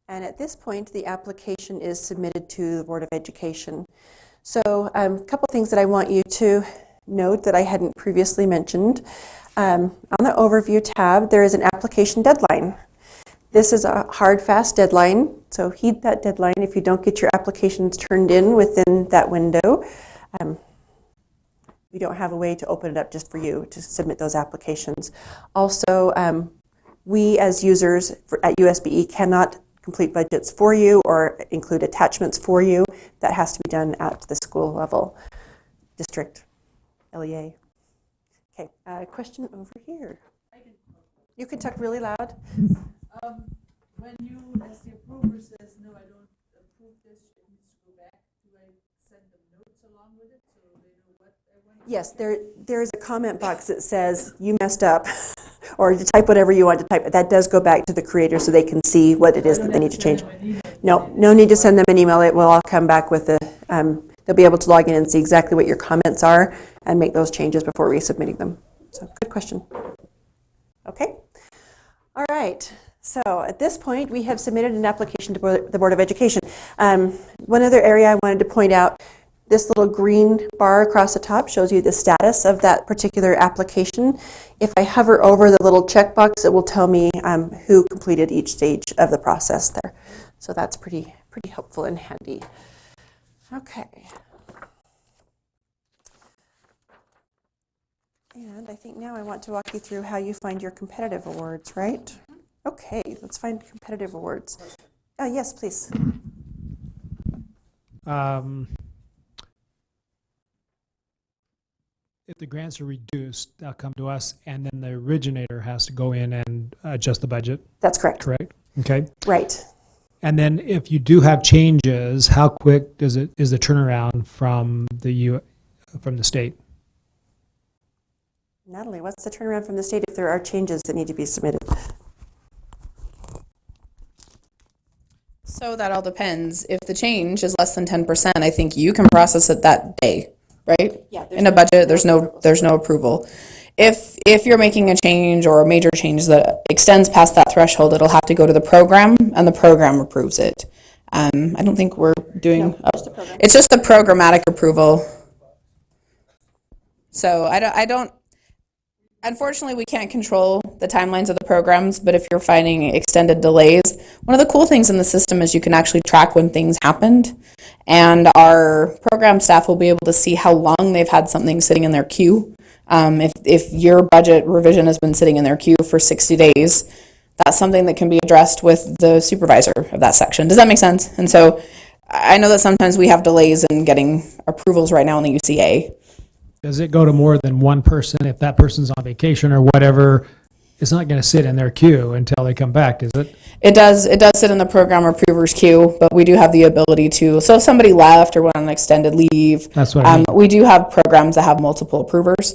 And at this point, the application is submitted to the Board of Education. So a couple things that I want you to note that I hadn't previously mentioned. On the Overview tab, there is an application deadline. This is a hard, fast deadline, so heed that deadline. If you don't get your applications turned in within that window, we don't have a way to open it up just for you to submit those applications. Also, we as users at USB-E cannot complete budgets for you or include attachments for you. That has to be done at the school level, district, LEA. Okay, question over here. You can talk really loud. When you, as the approver, says, no, I don't approve this, it needs to go back, do I send them notes along with it so they know what I want? Yes, there is a comment box that says you messed up, or to type whatever you want to type. That does go back to the creator so they can see what it is that they need to change. No need to send them an email. It will all come back with the, they'll be able to log in and see exactly what your comments are and make those changes before resubmitting them. So good question. Okay. All right. So at this point, we have submitted an application to the Board of Education. One other area I wanted to point out, This little green bar across the top shows you the status of that particular application. If I hover over the little checkbox, it will tell me who completed each stage of the process there. So that's pretty helpful and handy. Okay. And I think now I want to walk you through how you find your competitive awards, right? Okay, let's find competitive awards. Yes, please. If the grants are reduced, they'll come to us, and then the originator has to go in and adjust the budget, That's correct. correct? Okay. Right. And then if you do have changes, how quick is the turnaround from the state? Natalie, what's the turnaround from the state if there are changes that need to be submitted? So that all depends. If the change is less than 10%, I think you can process it that day, right? Yeah. In a budget, there's no approval. If you're making a change or a major change that extends past that threshold, it'll have to go to the program, and the program approves it. I don't think we're doing. It's just a programmatic approval. So I don't. Unfortunately, we can't control the timelines of the programs, but if you're finding extended delays, one of the cool things in the system is you can actually track when things happened, and our program staff will be able to see how long they've had something sitting in their queue. If your budget revision has been sitting in their queue for 60 days, that's something that can be addressed with the supervisor of that section. Does that make sense? And so I know that sometimes we have delays in getting approvals right now in the UCA. Does it go to more than one person? If that person's on vacation or whatever, it's not going to sit in their queue until they come back, is it? It does sit in the program approver's queue, but we do have the ability to, so if somebody left or went on an extended leave, That's what I mean. we do have programs that have multiple approvers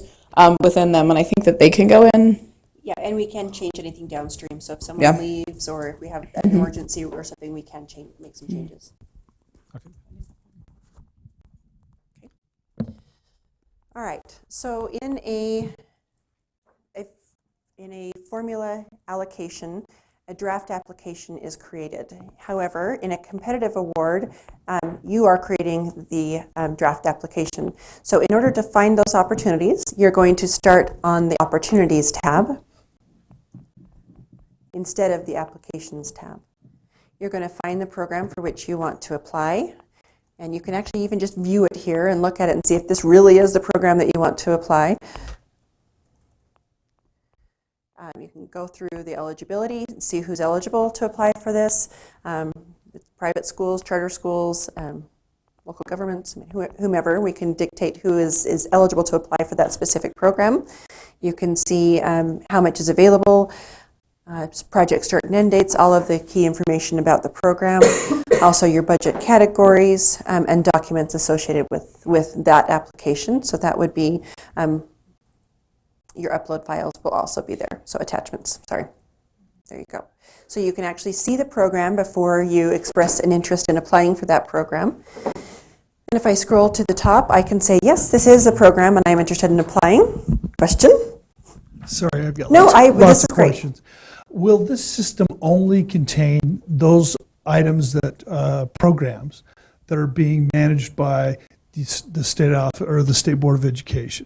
within them, and I think that they can go in. Yeah, and we can change anything downstream. So if someone leaves or if we have an emergency or something, we can make some changes. Okay. All right. So in a formula allocation, a draft application is created. However, in a competitive award, you are creating the draft application. So in order to find those opportunities, you're going to start on the Opportunities tab instead of the Applications tab. You're going to find the program for which you want to apply, and you can actually even just view it here and look at it and see if this really is the program that you want to apply. You can go through the eligibility and see who's eligible to apply for this. Private schools, charter schools, local governments, whomever, we can dictate who is eligible to apply for that specific program. You can see how much is available, project start and end dates, all of the key information about the program, also your budget categories, and documents associated with that application. So that would be your upload files will also be there. So attachments, sorry. There you go. So you can actually see the program before you express an interest in applying for that program. And if I scroll to the top, I can say, yes, this is a program and I'm interested in applying. Question? Sorry, I've got No, lots this is of great. questions. Will this system only contain those items that programs that are being managed by the state office or the State Board of Education?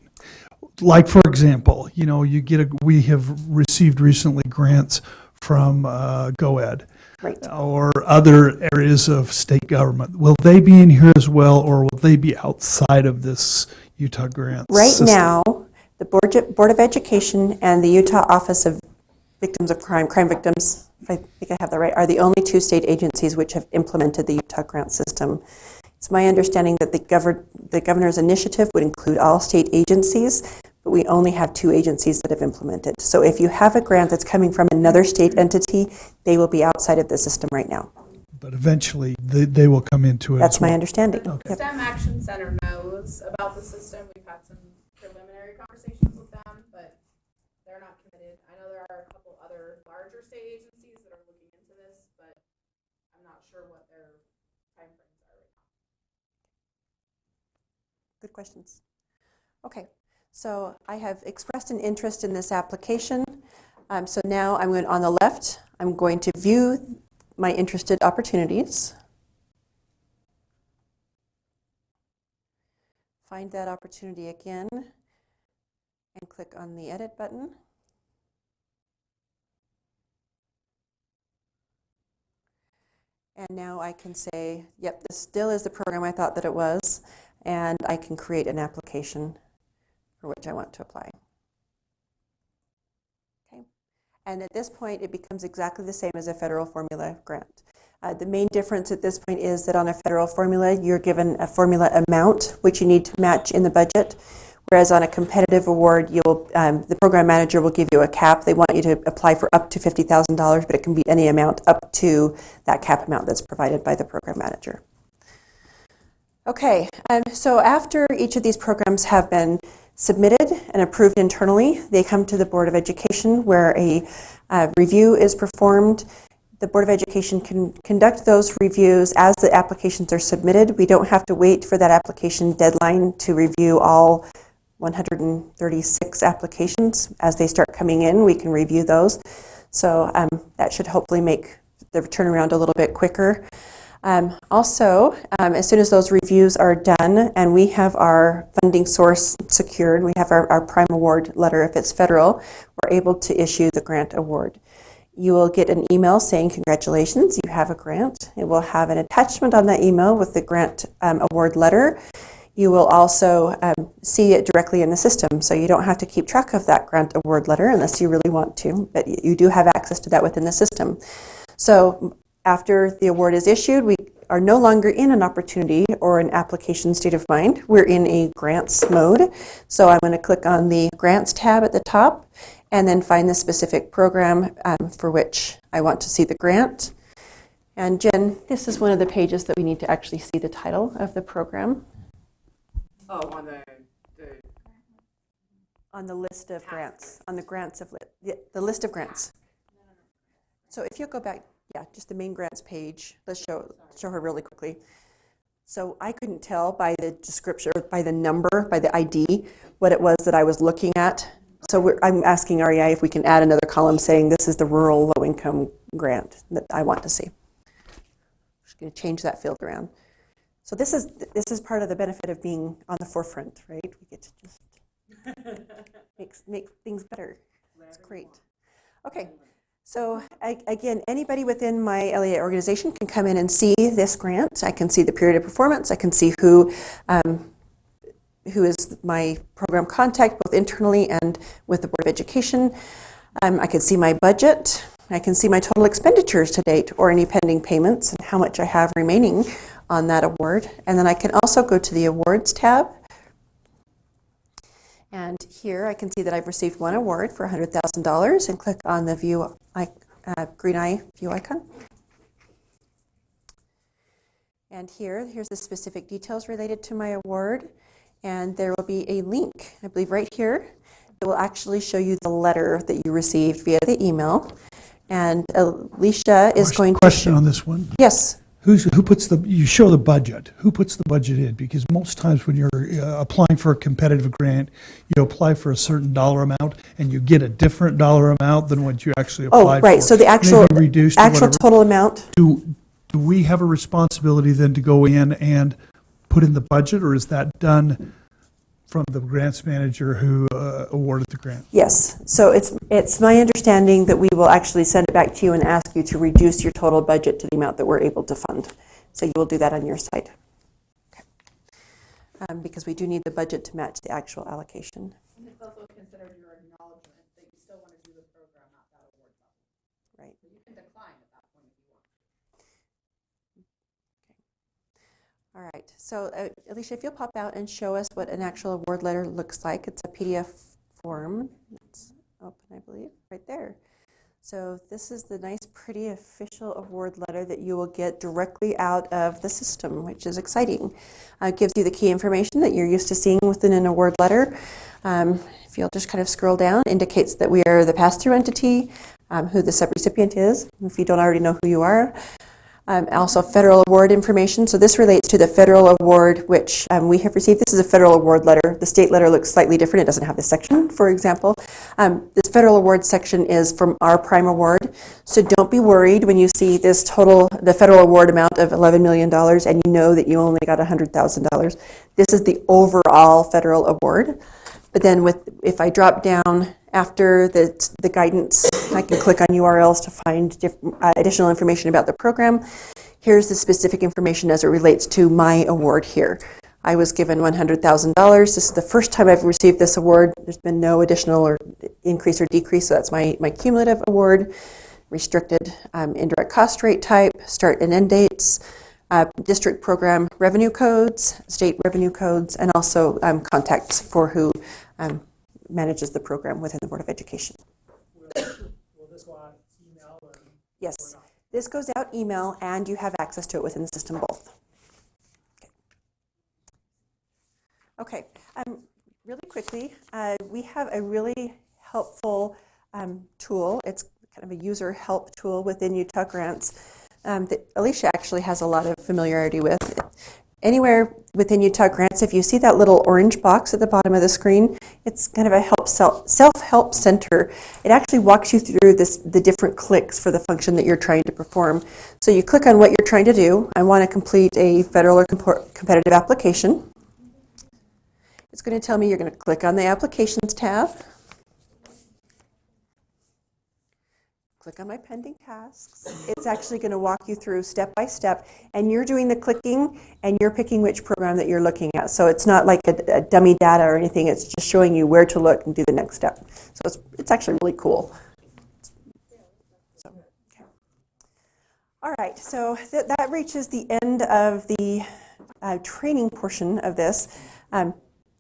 Like, for example, we have received recently grants from GoEd, Right. or other areas of state government. Will they be in here as well, or will they be outside of this Utah grant Right system? now, the Board of Education and the Utah Office of Victims of Crime Victims, if I think I have that right, are the only two state agencies which have implemented the Utah grant system. It's my understanding that the governor's initiative would include all state agencies, but we only have two agencies that have implemented. So if you have a grant that's coming from another state entity, they will be outside of the system right now. But eventually, they will come into it. That's as my well. understanding. Okay. Yep. STEM Action Center knows about the system. We've had some preliminary conversations with them, but they're not committed. I know there are a couple other larger state agencies that are looking into this, but I'm not sure what their timeframes are right now. Good questions. Okay, so I have expressed an interest in this application. So now I'm going on the left, I'm going to view my interested opportunities. find that opportunity again and click on the edit button. And now I can say, yep, this still is the program I thought that it was, and I can create an application for which I want to apply. Okay. And at this point, it becomes exactly the same as a federal formula grant. The main difference at this point is that on a federal formula, you're given a formula amount, which you need to match in the budget. Whereas on a competitive award, the program manager will give you a cap. They want you to apply for up to $50,000, but it can be any amount up to that cap amount that's provided by the program manager. Okay, so after each of these programs have been submitted and approved internally, they come to the Board of Education where a review is performed. The Board of Education can conduct those reviews as the applications are submitted. We don't have to wait for that application deadline to review all 136 applications. As they start coming in, we can review those. So that should hopefully make the turnaround a little bit quicker. Also, as soon as those reviews are done and we have our funding source secured, we have our prime award letter if it's federal, we're able to issue the grant award. You will get an email saying, congratulations, you have a grant. It will have an attachment on that email with the grant award letter. You will also see it directly in the system, so you don't have to keep track of that grant award letter unless you really want to, but you do have access to that within the system. So after the award is issued, we are no longer in an opportunity or an application state of mind. We're in a grants mode. So I'm going to click on the grants tab at the top and then find the specific program for which I want to see the grant. And Jen, this is one of the pages that we need to actually see the title of the program. Oh, on On the list of grants, on the grants of, the list of grants. So if you go back, just the main grants page, let's show her really quickly. So I couldn't tell by the description, or by the number, by the ID, what it was that I was looking at. So I'm asking REI if we can add another column saying this is the rural low-income grant that I want to see. I'm just going to change that field around. So this is part of the benefit of being on the forefront, right? We get to just make things better. It's great. Okay, so again, anybody within my LEA organization can come in and see this grant. I can see the period of performance. I can see who is my program contact, both internally and with the Board of Education. I can see my budget. I can see my total expenditures to date or any pending payments and how much I have remaining on that award. And then I can also go to the awards tab. And here I can see that I've received one award for $100,000 and click on the view green eye view icon. And here's the specific details related to my award. And there will be a link, I believe right here. It will actually show you the letter that you received via the email. And Alicia is going to... Question on this one. Yes. Who puts you show the budget. Who puts the budget in? Because most times when you're applying for a competitive grant, you apply for a certain dollar amount and you get a different dollar amount than what you actually applied for. Oh, right. So the actual total amount. Do we have a responsibility then to go in and put in the budget, or is that done from the grants manager who awarded the grant? Yes. So it's my understanding that we will actually send it back to you and ask you to reduce your total budget to the amount that we're able to fund. So you will do that on your side. Okay. Because we do need the budget to match the actual allocation. And it's also considered your acknowledgement that you still want to do the program at that award level. Right. So you can decline at that point if you want. All right, so Alicia, if you'll pop out and show us what an actual award letter looks like. It's a PDF form. It's open, I believe, right there. So this is the nice, pretty official award letter that you will get directly out of the system, which is exciting. It gives you the key information that you're used to seeing within an award letter. If you'll just kind of scroll down, indicates that we are the pass-through entity, who the subrecipient is, if you don't already know who you are. Also federal award information. So this relates to the federal award which we have received. This is a federal award letter. The state letter looks slightly different. It doesn't have this section, for example. This federal award section is from our prime award. So don't be worried when you see this total, the federal award amount of $11 million and you know that you only got $100,000. This is the overall federal award. But then if I drop down after the guidance, I can click on URLs to find additional information about the program. Here's the specific information as it relates to my award here. I was given $100,000. This is the first time I've received this award. There's been no additional or increase or decrease, so that's my cumulative award. Restricted indirect cost rate type, start and end dates, district program revenue codes, state revenue codes, and also contacts for who manages the program within the Board of Education. Will this go out email? Yes, this goes out email and you have access to it within the system both. Okay, really quickly, we have a really helpful tool. It's kind of a user help tool within Utah Grants that Alicia actually has a lot of familiarity with. Anywhere within Utah Grants, if you see that little orange box at the bottom of the screen, it's kind of a self-help center. It actually walks you through the different clicks for the function that you're trying to perform. So you click on what you're trying to do. I want to complete a federal or competitive application. It's going to tell me you're going to click on the Applications tab. Click on my pending tasks. It's actually going to walk you through step by step, and you're doing the clicking and you're picking which program that you're looking at. So it's not like a dummy data or anything. It's just showing you where to look and do the next step. So it's actually really cool. So, okay. All right, so that reaches the end of the training portion of this.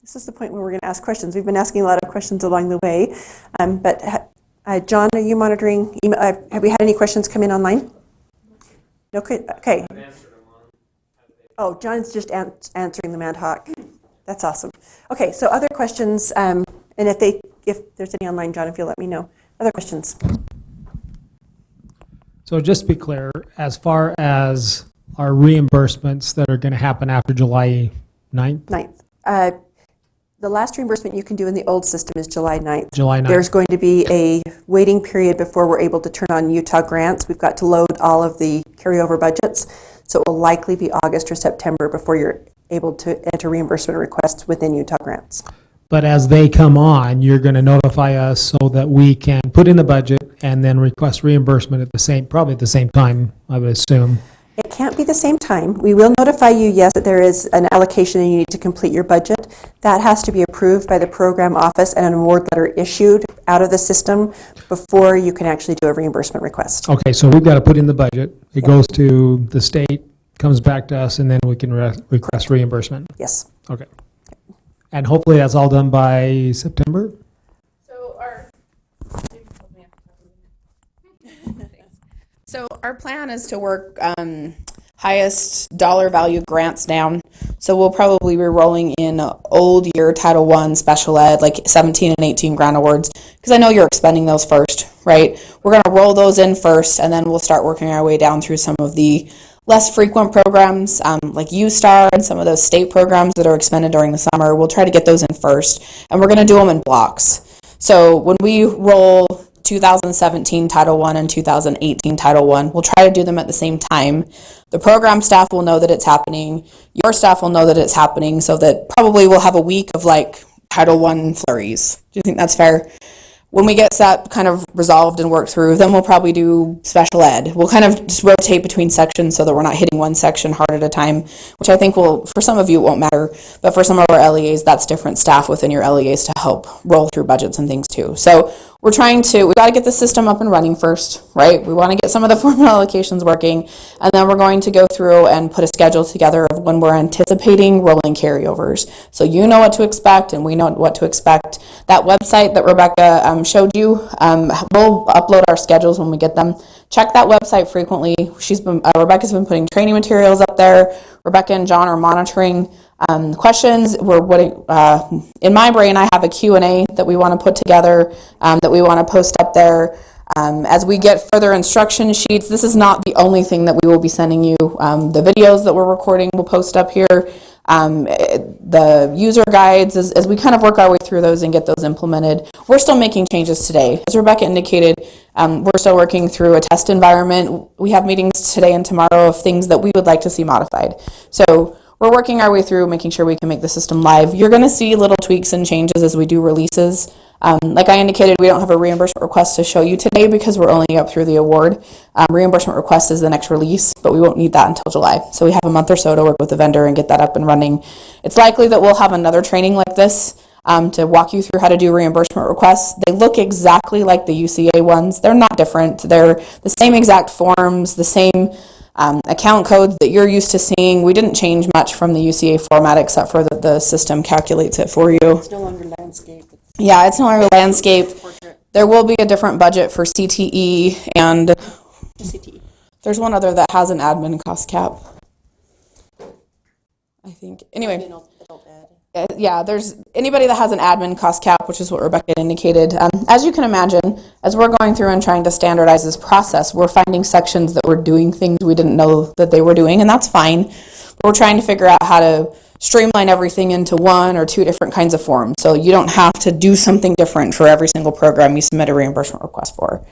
This is the point where we're going to ask questions. We've been asking a lot of questions along the way, but John, are you monitoring email? Have we had any questions come in online? No. Okay. Oh, John's just answering them ad hoc. That's awesome. Okay, so other questions, and if there's any online, John, if you'll let me know. Other questions? So just to be clear, as far as our reimbursements that are going to happen after July 9th? 9th. The last reimbursement you can do in the old system is July 9th. July 9th. There's going to be a waiting period before we're able to turn on Utah Grants. We've got to load all of the carryover budgets, so it will likely be August or September before you're able to enter reimbursement requests within Utah Grants. But as they come on, you're going to notify us so that we can put in the budget and then request reimbursement probably at the same time, I would assume. It can't be the same time. We will notify you, yes, that there is an allocation and you need to complete your budget. That has to be approved by the program office and an award letter issued out of the system before you can actually do a reimbursement request. Okay, so we've got to put in the budget. It goes to the state, comes back to us, and then we can request reimbursement. Yes. Okay. And hopefully that's all done by September? So our plan is to work highest dollar value grants down. So we'll probably be rolling in old year Title I special ed, like 17 and 18 grant awards, because I know you're expending those first, right? We're going to roll those in first, and then we'll start working our way down through some of the less frequent programs, like U-Star and some of those state programs that are expended during the summer. We'll try to get those in first, and we're going to do them in blocks. So when we roll 2017 Title I and 2018 Title I. We'll try to do them at the same time. The program staff will know that it's happening. Your staff will know that it's happening, so that probably we'll have a week of like Title I flurries. Do you think that's fair? When we get that kind of resolved and worked through, then we'll probably do special ed. We'll kind of just rotate between sections so that we're not hitting one section hard at a time, which I think will, for some of you, it won't matter, but for some of our LEAs, that's different staff within your LEAs to help roll through budgets and things too. So we've got to get the system up and running first, right? We want to get some of the formula allocations working, and then we're going to go through and put a schedule together of when we're anticipating rolling carryovers. So you know what to expect, and we know what to expect. That website that Rebecca showed you, we'll upload our schedules when we get them. Check that website frequently. Rebecca's been putting training materials up there. Rebecca and John are monitoring questions. In my brain, I have a Q&A that we want to put together, that we want to post up there. As we get further instruction sheets, this is not the only thing that we will be sending you. The videos that we're recording will post up here. The user guides, as we kind of work our way through those and get those implemented. We're still making changes today. As Rebecca indicated, we're still working through a test environment. We have meetings today and tomorrow of things that we would like to see modified. So we're working our way through making sure we can make the system live. You're going to see little tweaks and changes as we do releases. Like I indicated, we don't have a reimbursement request to show you today because we're only up through the award. Reimbursement request is the next release, but we won't need that until July. So we have a month or so to work with the vendor and get that up and running. It's likely that we'll have another training like this to walk you through how to do reimbursement requests. They look exactly like the UCA ones. They're not different. They're the same exact forms, the same account codes that you're used to seeing. We didn't change much from the UCA format except for that the system calculates it for you. It's no longer landscape. Yeah, it's no longer landscape. There will be a different budget for CTE, and CTE. there's one other that has an admin cost cap, I think. Anyway, yeah, there's anybody that has an admin cost cap, which is what Rebecca indicated. As you can imagine, as we're going through and trying to standardize this process, we're finding sections that we're doing things we didn't know that they were doing, and that's fine. But we're trying to figure out how to streamline everything into one or two different kinds of forms, so you don't have to do something different for every single program you submit a reimbursement request for.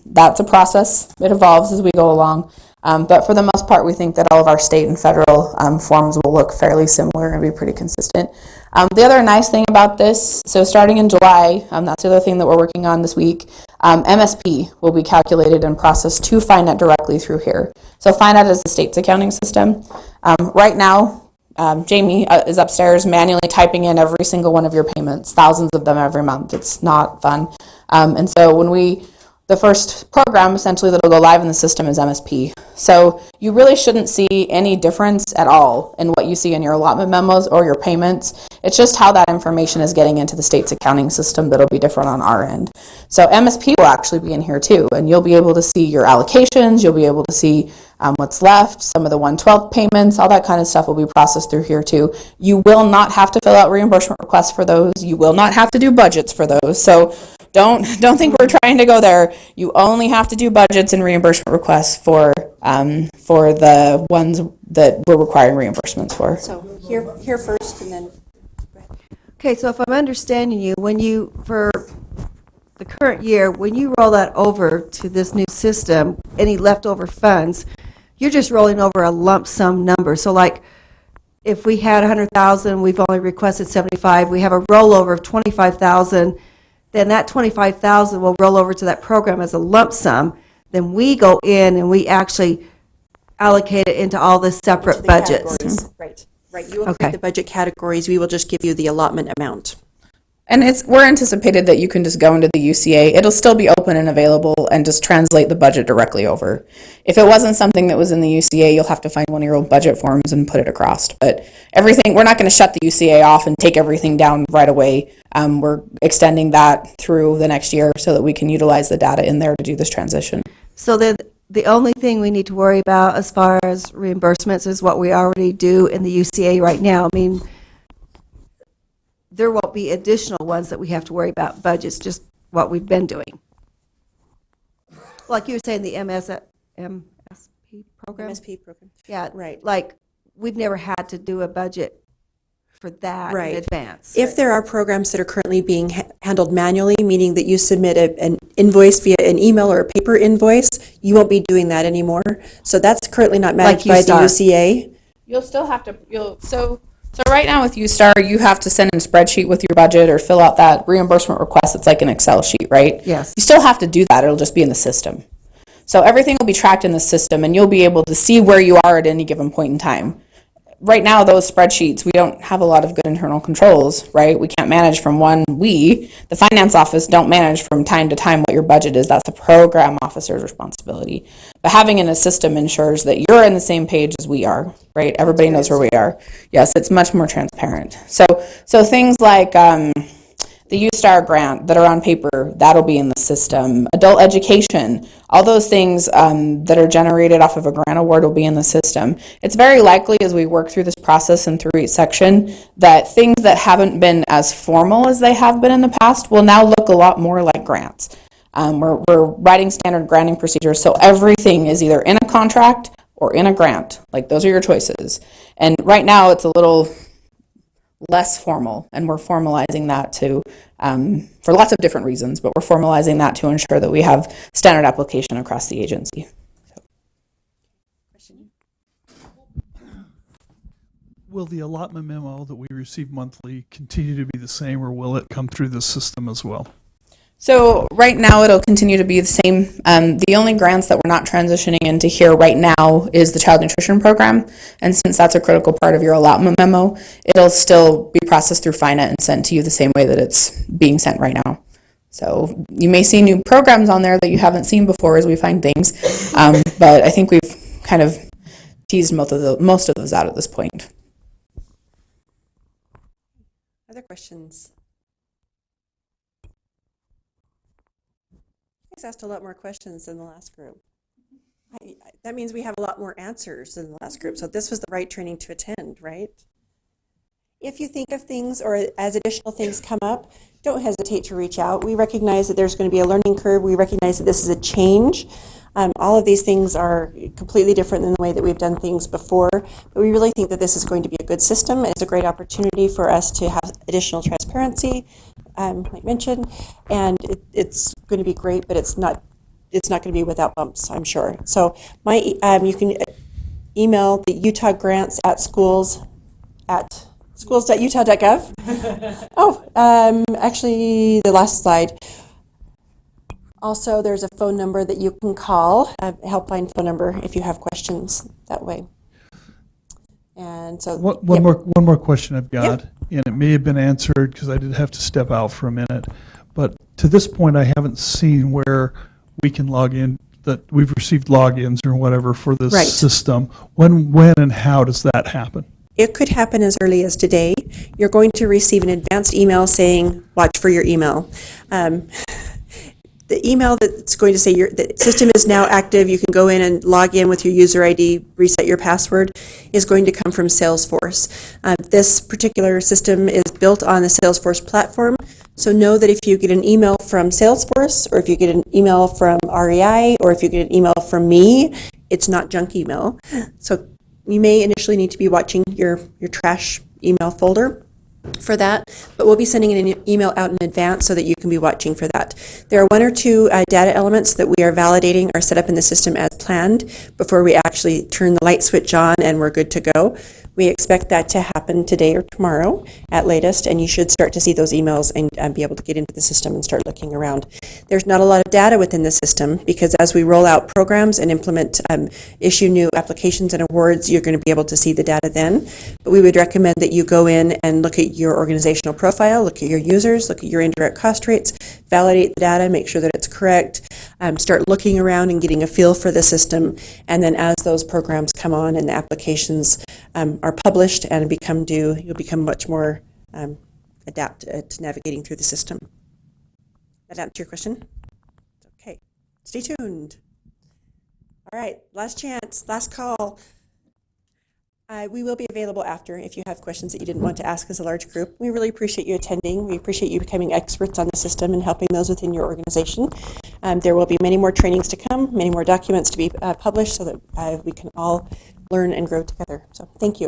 That's a process. It evolves as we go along. But for the most part, we think that all of our state and federal forms will look fairly similar and be pretty consistent. The other nice thing about this, so starting in July, that's the other thing that we're working on this week, MSP will be calculated and processed to FiNet directly through here. So FiNet is the state's accounting system. Right now, Jamie is upstairs manually typing in every single one of your payments, thousands of them every month. It's not fun. And so the first program essentially that'll go live in the system is MSP. So you really shouldn't see any difference at all in what you see in your allotment memos or your payments. It's just how that information is getting into the state's accounting system that'll be different on our end. So MSP will actually be in here too, and you'll be able to see your allocations, you'll be able to see what's left, some of the 112 payments, all that kind of stuff will be processed through here too. You will not have to fill out reimbursement requests for those. You will not have to do budgets for those. So don't think we're trying to go there. You only have to do budgets and reimbursement requests for the ones that we're requiring reimbursements for. So here first, and then. Okay, so if I'm understanding you, for the current year, when you roll that over to this new system, any leftover funds, you're just rolling over a lump sum number. So like, if we had 100,000, we've only requested 75, we have a rollover of 25,000, then that 25,000 will roll over to that program as a lump sum. Then we go in and we actually allocate it into all the separate budgets. Right. You will Okay. create the budget categories. We will just give you the allotment amount. And we're anticipated that you can just go into the UCA. It'll still be open and available and just translate the budget directly over. If it wasn't something that was in the UCA, you'll have to find one of your old budget forms and put it across. But everything, we're not going to shut the UCA off and take everything down right away. We're extending that through the next year so that we can utilize the data in there to do this transition. So then the only thing we need to worry about as far as reimbursements is what we already do in the UCA right now. I mean, there won't be additional ones that we have to worry about budgets, just what we've been doing. Like you were saying, the MSP program? MSP program. Yeah, Right. like, we've never had to do a budget for that Right. in advance. If there are programs that are currently being handled manually, meaning that you submit an invoice via an email or a paper invoice, you won't be doing that anymore. So that's currently not managed by the UStar. UCA. You'll still have to, so right now with UStar, you have to send in a spreadsheet with your budget or fill out that reimbursement request. It's like an Excel sheet, right? Yes. You still have to do that. It'll just be in the system. So everything will be tracked in the system and you'll be able to see where you are at any given point in time. Right now, those spreadsheets, we don't have a lot of good internal controls, right? We can't manage from the finance office don't manage from time to time what your budget is. That's the program officer's responsibility. But having it in a system ensures that you're on the same page as we are, right? Everybody knows where we are. Yes, it's much more transparent. So things like the UStar grant that are on paper, that'll be in the system. Adult education, all those things that are generated off of a grant award will be in the system. It's very likely as we work through this process and through each section that things that haven't been as formal as they have been in the past will now look a lot more like grants. We're writing standard granting procedures, so everything is either in a contract or in a grant. Like, those are your choices. And right now, it's a little less formal, and we're formalizing that to, for lots of different reasons, but we're formalizing that to ensure that we have standard application across the agency. Will the allotment memo that we receive monthly continue to be the same, or will it come through the system as well? So right now, it'll continue to be the same. The only grants that we're not transitioning into here right now is the child nutrition program. And since that's a critical part of your allotment memo, it'll still be processed through FINA and sent to you the same way that it's being sent right now. So you may see new programs on there that you haven't seen before as we find things. But I think we've kind of teased most of those out at this point. Other questions? You guys asked a lot more questions than the last group. That means we have a lot more answers than the last group, so this was the right training to attend, right? If you think of things or as additional things come up, don't hesitate to reach out. We recognize that there's going to be a learning curve. We recognize that this is a change. All of these things are completely different than the way that we've done things before, but we really think that this is going to be a good system, and it's a great opportunity for us to have additional transparency, like mentioned, and it's going to be great, but it's not going to be without bumps, I'm sure. So you can email the Utah grants at schools.utah.gov. Actually, the last slide. Also, there's a phone number that you can call, a helpline phone number, if you have questions that way. And so, one more question I've got, and it may have been answered because I did have to step out for a minute. But to this point, I haven't seen where we can log in, that we've received logins or whatever for this system. When and how does that happen? It could happen as early as today. You're going to receive an advanced email saying, watch for your email. The email that's going to say the system is now active, you can go in and log in with your user ID, reset your password, is going to come from Salesforce. This particular system is built on the Salesforce platform, so know that if you get an email from Salesforce, or if you get an email from REI, or if you get an email from me, it's not junk email. So you may initially need to be watching your trash email folder for that, but we'll be sending an email out in advance so that you can be watching for that. There are one or two data elements that we are validating are set up in the system as planned before we actually turn the light switch on and we're good to go. We expect that to happen today or tomorrow at latest, and you should start to see those emails and be able to get into the system and start looking around. There's not a lot of data within the system because as we roll out programs and implement, issue new applications and awards, you're going to be able to see the data then. But we would recommend that you go in and look at your organizational profile, look at your users, look at your indirect cost rates, validate the data, make sure that it's correct, start looking around and getting a feel for the system, and then as those programs come on and the applications are published and become due, you'll become much more adept at navigating through the system. That answer your question? Okay, stay tuned. All right, last chance, last call. We will be available after if you have questions that you didn't want to ask as a large group. We really appreciate you attending. We appreciate you becoming experts on the system and helping those within your organization. There will be many more trainings to come, many more documents to be published so that we can all learn and grow together. So thank you.